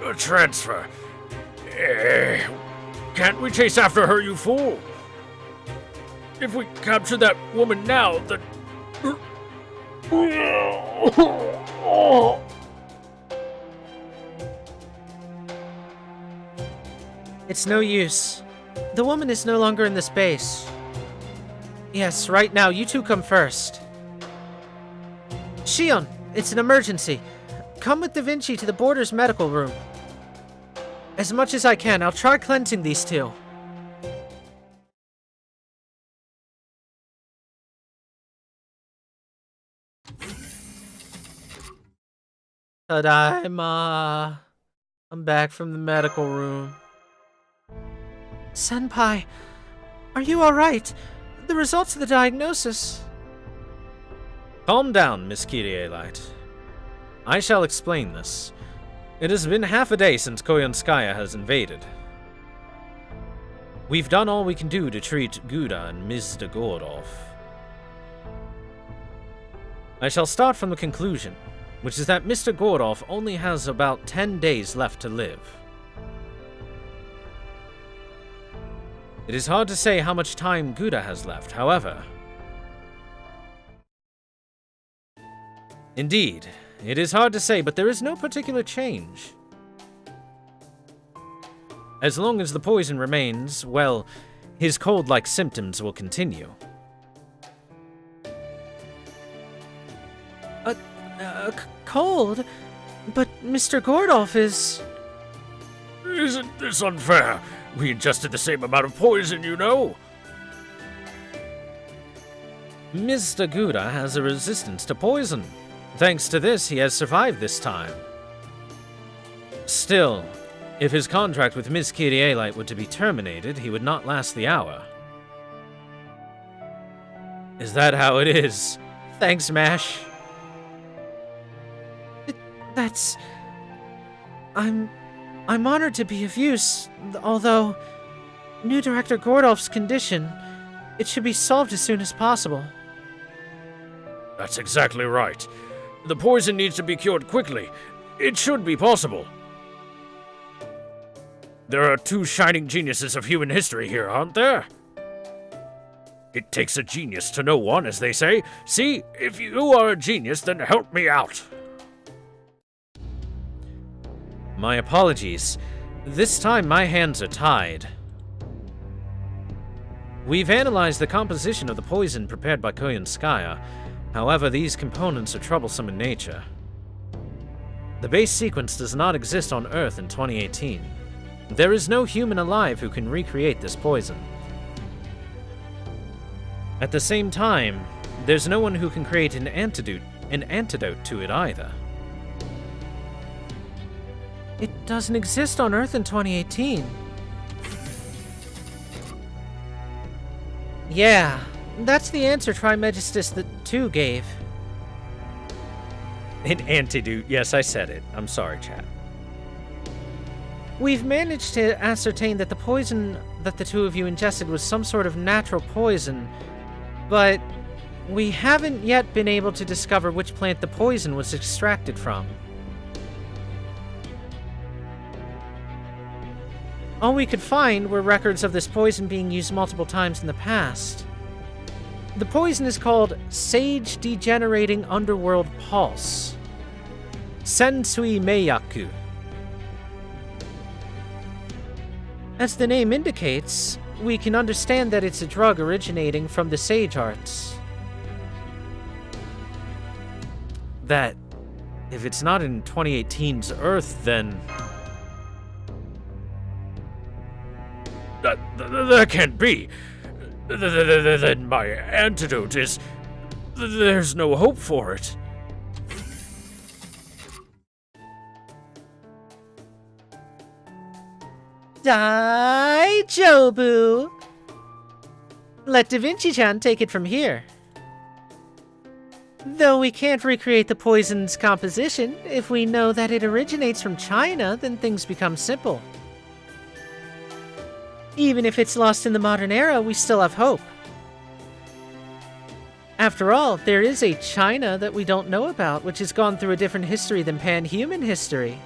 A transfer. Can't we chase after her, you fool? If we capture that woman now, then... It's no use. The woman is no longer in this base. Yes, right now, you two come first. Shion, it's an emergency. Come with Da Vinci to the Border's medical room. As much as I can, I'll try cleansing these two. Tadaima. I'm back from the medical room. Senpai, are you alright? The results of the diagnosis... Calm down, Miss Kyrie-Light. I shall explain this. It has been half a day since Koyonskaya has invaded. We've done all we can do to treat Gouda and Mr. Gordov. I shall start from the conclusion, which is that Mr. Gordov only has about 10 days left to live. It is hard to say how much time Gouda has left, however. Indeed, it is hard to say, but there is no particular change. As long as the poison remains, well, his cold-like symptoms will continue. Cold? But Mr. Gordov is... Isn't this unfair? We ingested the same amount of poison, you know. Mr. Gouda has a resistance to poison. Thanks to this, he has survived this time. Still, if his contract with Miss Kyrie-Light were to be terminated, he would not last the hour. Is that how it is? Thanks, Mash. That's... I'm honored to be of use, although... New Director Gordov's condition... It should be solved as soon as possible. That's exactly right. The poison needs to be cured quickly. It should be possible. There are two shining geniuses of human history here, aren't there? It takes a genius to know one, as they say. See, if you are a genius, then help me out. My apologies. This time my hands are tied. We've analyzed the composition of the poison prepared by Koyonskaya. However, these components are troublesome in nature. The base sequence does not exist on Earth in 2018. There is no human alive who can recreate this poison. At the same time, there's no one who can create an antidote to it either. It doesn't exist on Earth in 2018. Yeah, that's the answer Trimegistus II gave. An antidote. Yes, I said it. I'm sorry, chat. We've managed to ascertain that the poison that the two of you ingested was some sort of natural poison, but we haven't yet been able to discover which plant the poison was extracted from. All we could find were records of this poison being used multiple times in the past. The poison is called Sage Degenerating Underworld Pulse. Sensui Meiyaku. As the name indicates, we can understand that it's a drug originating from the sage arts. That, if it's not in 2018's Earth, then... That can't be. Then my antidote is... There's no hope for it. Dai Jobu! Let Da Vinci-chan take it from here. Though we can't recreate the poison's composition, if we know that it originates from China, then things become simple. Even if it's lost in the modern era, we still have hope. After all, there is a China that we don't know about, which has gone through a different history than pan-human history.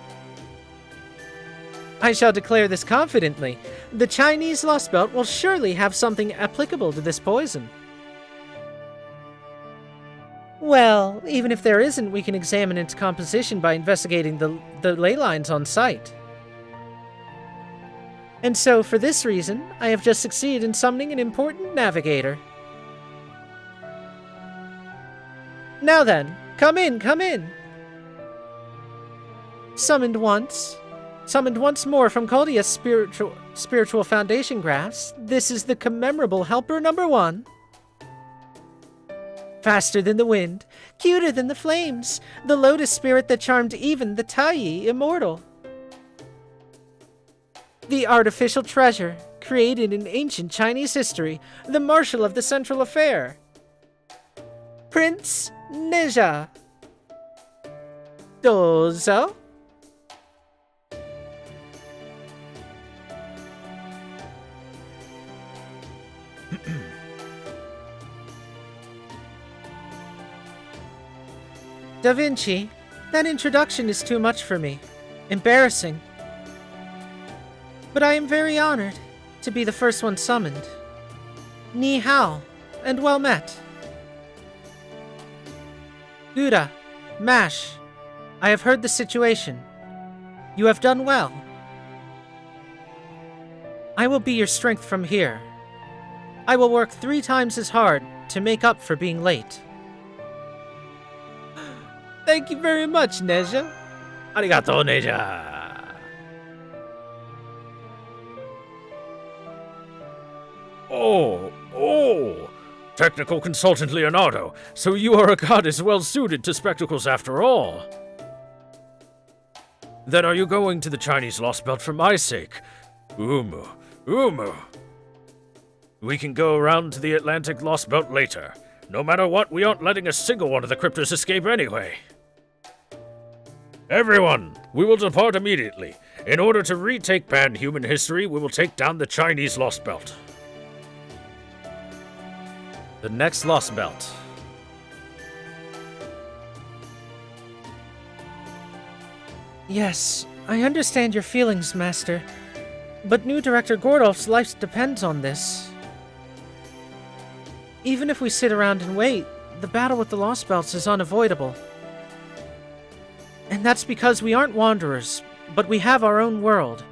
I shall declare this confidently. The Chinese Lostbelt will surely have something applicable to this poison. Well, even if there isn't, we can examine its composition by investigating the ley lines on site. And so, for this reason, I have just succeeded in summoning an important navigator. Now then, come in, come in! Summoned once more from Caldia's spiritual foundation graphs, this is the commemorable helper number 1. Faster than the wind, cuter than the flames, the lotus spirit that charmed even the Taiyi immortal. The artificial treasure, created in ancient Chinese history, the marshal of the central affair. Prince Neja. Dozo? Da Vinci, that introduction is too much for me. Embarrassing. But I am very honored to be the first one summoned. Ni hao, and well met. Gouda, Mash, I have heard the situation. You have done well. I will be your strength from here. I will work 3 times as hard to make up for being late. Thank you very much, Neja. Arigato, Neja. Oh! Technical consultant Leonardo, so you are a goddess well suited to spectacles after all. Then are you going to the Chinese Lostbelt for my sake? Umu. We can go around to the Atlantic Lostbelt later. No matter what, we aren't letting a single one of the crypters escape anyway. Everyone, we will depart immediately. In order to retake pan-human history, we will take down the Chinese Lostbelt. The next Lostbelt. Yes, I understand your feelings, Master. But new Director Gordolf's life depends on this. Even if we sit around and wait, the battle with the Lostbelts is unavoidable. And that's because we aren't wanderers, but we have our own world.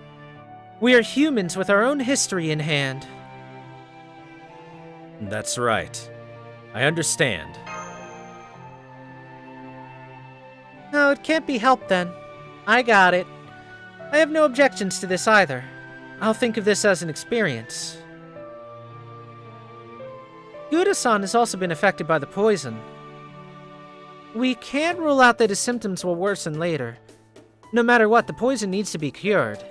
We are humans with our own history in hand. That's right. I understand. No, it can't be helped then. I got it. I have no objections to this either. I'll think of this as an experience. Gouda-san has also been affected by the poison. We can't rule out that his symptoms will worsen later. No matter what, the poison needs to be cured.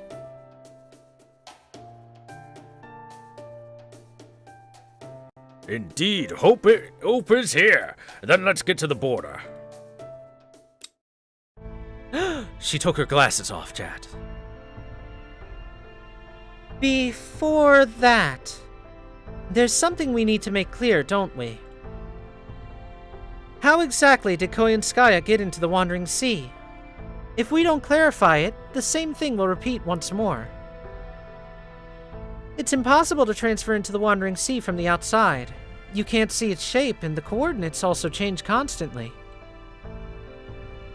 Indeed, hope is here. Then let's get to the border. She took her glasses off, chat. Before that, there's something we need to make clear, don't we? How exactly did Koyanskaya get into the Wandering Sea? If we don't clarify it, the same thing will repeat once more. It's impossible to transfer into the Wandering Sea from the outside. You can't see its shape, and the coordinates also change constantly.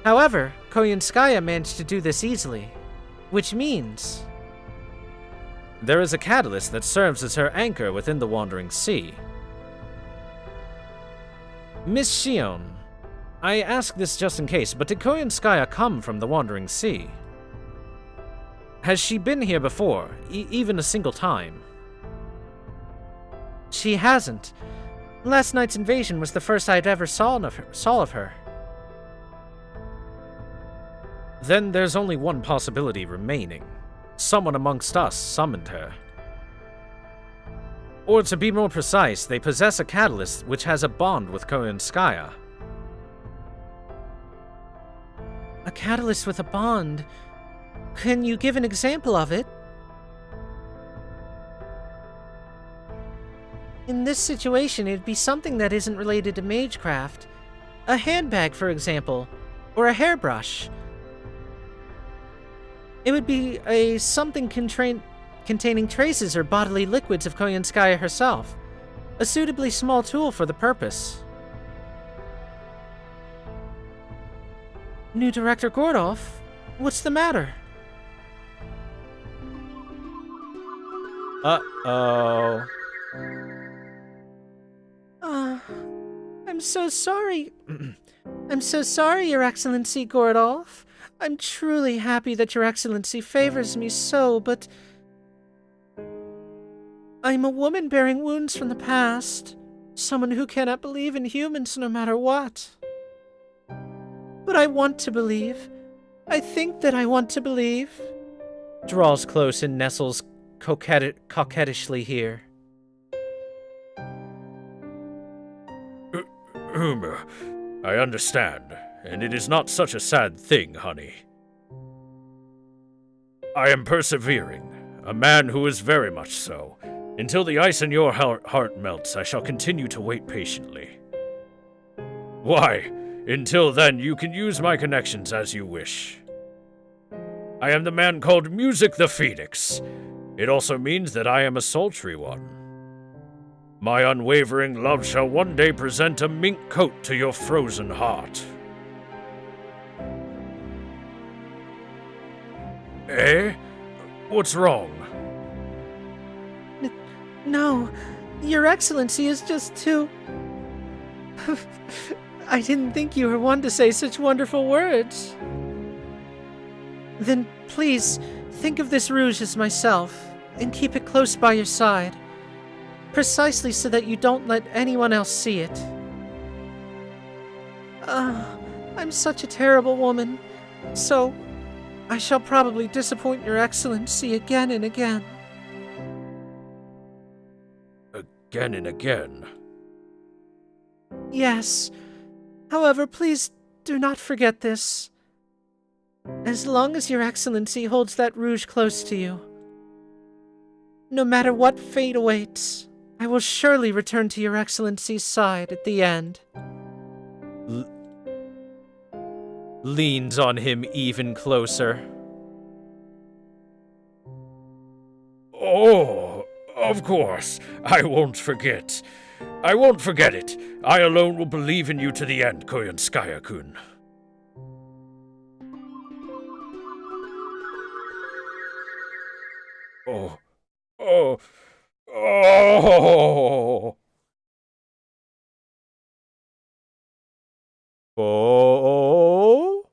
However, Koyanskaya managed to do this easily, which means... there is a catalyst that serves as her anchor within the Wandering Sea. Miss Shion, I ask this just in case, but did Koyanskaya come from the Wandering Sea? Has she been here before, even a single time? She hasn't. Last night's invasion was the first I'd ever saw of her. Then there's only one possibility remaining. Someone amongst us summoned her. Or to be more precise, they possess a catalyst which has a bond with Koyanskaya. A catalyst with a bond? Can you give an example of it? In this situation, it'd be something that isn't related to magecraft. A handbag, for example, or a hairbrush. It would be a something containing traces or bodily liquids of Koyanskaya herself. A suitably small tool for the purpose. New Director Gordolf? What's the matter? Uh-oh. I'm so sorry. I'm so sorry, Your Excellency Gordolf. I'm truly happy that Your Excellency favors me so, but I'm a woman bearing wounds from the past. Someone who cannot believe in humans no matter what. But I want to believe. I think that I want to believe. Draws close and nestles coquettishly here. I understand, and it is not such a sad thing, honey. I am persevering, a man who is very much so. Until the ice in your heart melts, I shall continue to wait patiently. Why, until then, you can use my connections as you wish. I am the man called Music the Phoenix. It also means that I am a sultry one. My unwavering love shall one day present a mink coat to your frozen heart. Eh? What's wrong? No, Your Excellency is just too... I didn't think you were one to say such wonderful words. Then please, think of this rouge as myself, and keep it close by your side. Precisely so that you don't let anyone else see it. I'm such a terrible woman, so I shall probably disappoint Your Excellency again and again. Again and again? Yes. However, please do not forget this. As long as Your Excellency holds that rouge close to you, no matter what fate awaits, I will surely return to Your Excellency's side at the end. Leans on him even closer. Oh, of course. I won't forget. I won't forget it. I alone will believe in you to the end, Koyanskaya-kun. Oh. Oh. Oh. Oh.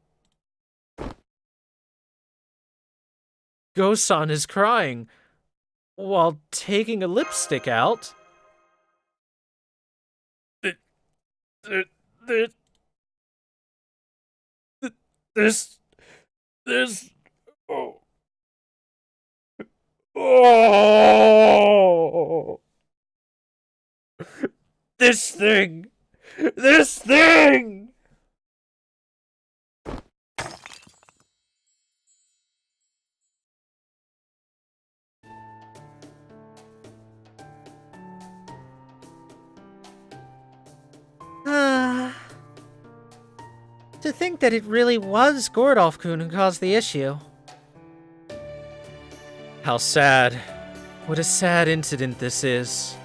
Go-san is crying while taking a lipstick out. This, oh. Oh! This thing! To think that it really was Gordolf-kun who caused the issue. How sad. What a sad incident this is.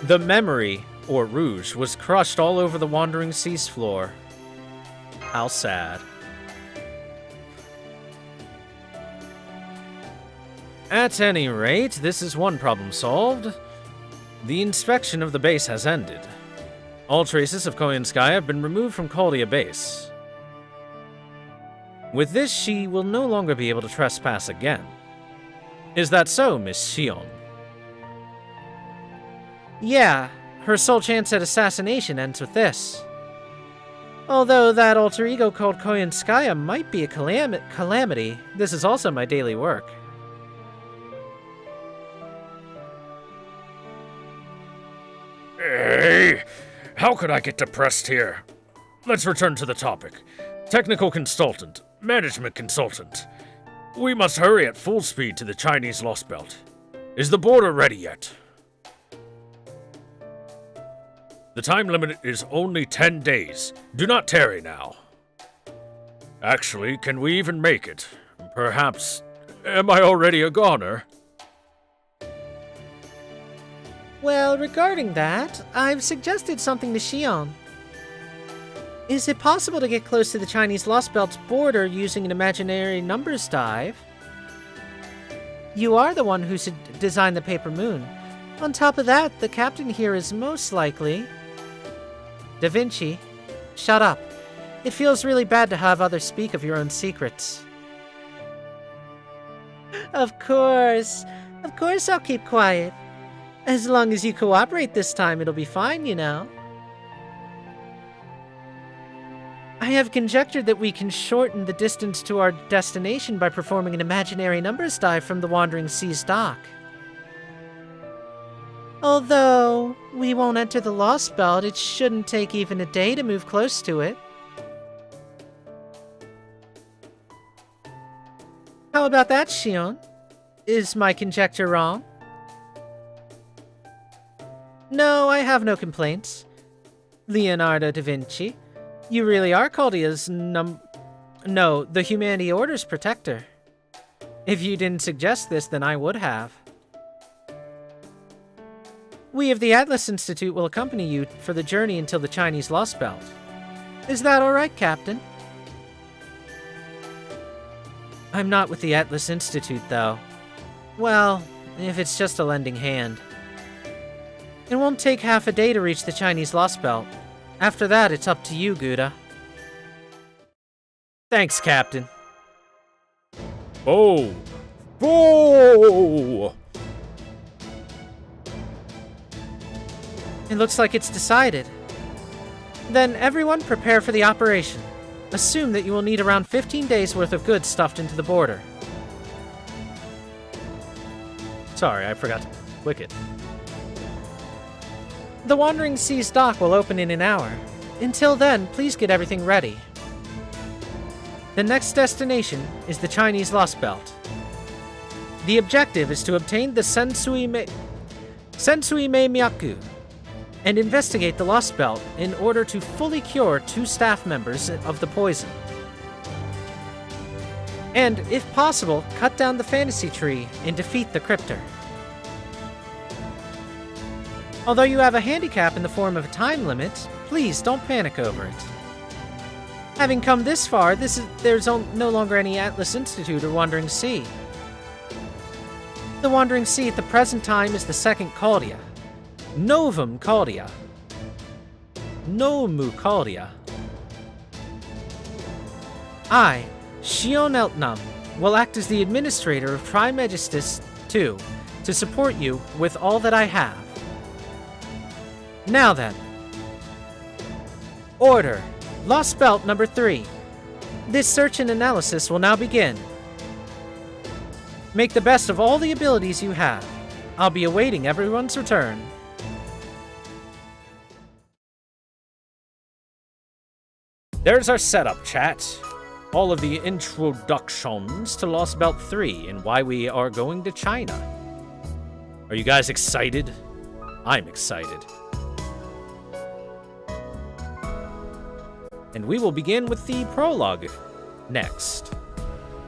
The memory, or rouge, was crushed all over the Wandering Sea's floor. How sad. At any rate, this is one problem solved. The inspection of the base has ended. All traces of Koyanskaya have been removed from Caldia base. With this, she will no longer be able to trespass again. Is that so, Miss Shion? Yeah, her sole chance at assassination ends with this. Although that alter ego called Koyanskaya might be a calamity, this is also my daily work. Hey, how could I get depressed here? Let's return to the topic. Technical consultant, management consultant. We must hurry at full speed to the Chinese Lostbelt. Is the border ready yet? The time limit is only 10 days. Do not tarry now. Actually, can we even make it? Perhaps... Am I already a goner? Well, regarding that, I've suggested something to Shion. Is it possible to get close to the Chinese Lostbelt's border using an imaginary numbers dive? You are the one who designed the paper moon. On top of that, the captain here is most likely... Da Vinci, shut up. It feels really bad to have others speak of your own secrets. Of course I'll keep quiet. As long as you cooperate this time, it'll be fine, you know. I have conjectured that we can shorten the distance to our destination by performing an imaginary numbers dive from the Wandering Sea's dock. Although we won't enter the Lostbelt, it shouldn't take even a day to move close to it. How about that, Shion? Is my conjecture wrong? No, I have no complaints. Leonardo da Vinci, you really are Caldia's the Humanity Order's protector. If you didn't suggest this, then I would have. We of the Atlas Institute will accompany you for the journey until the Chinese Lostbelt. Is that alright, Captain? I'm not with the Atlas Institute, though. Well, if it's just a lending hand. It won't take half a day to reach the Chinese Lostbelt. After that, it's up to you, Gouda. Thanks, Captain. Oh! Oh! It looks like it's decided. Then everyone prepare for the operation. Assume that you will need around 15 days worth of goods stuffed into the border. Sorry, I forgot to click it. The Wandering Sea's dock will open in an hour. Until then, please get everything ready. The next destination is the Chinese Lostbelt. The objective is to obtain the Sensui Me Myaku and investigate the Lostbelt in order to fully cure 2 staff members of the poison. And, if possible, cut down the fantasy tree and defeat the crypter. Although you have a handicap in the form of a time limit, please don't panic over it. Having come this far, there's no longer any Atlas Institute or Wandering Sea. The Wandering Sea at the present time is the second Caldia. Novum Caldia. Nomu Caldia. I, Shion Eltnam, will act as the administrator of Trimegistus II to support you with all that I have. Now then. Order. Lostbelt number 3. This search and analysis will now begin. Make the best of all the abilities you have. I'll be awaiting everyone's return. There's our setup, chat. All of the introductions to Lostbelt 3 and why we are going to China. Are you guys excited? I'm excited. And we will begin with the prologue next.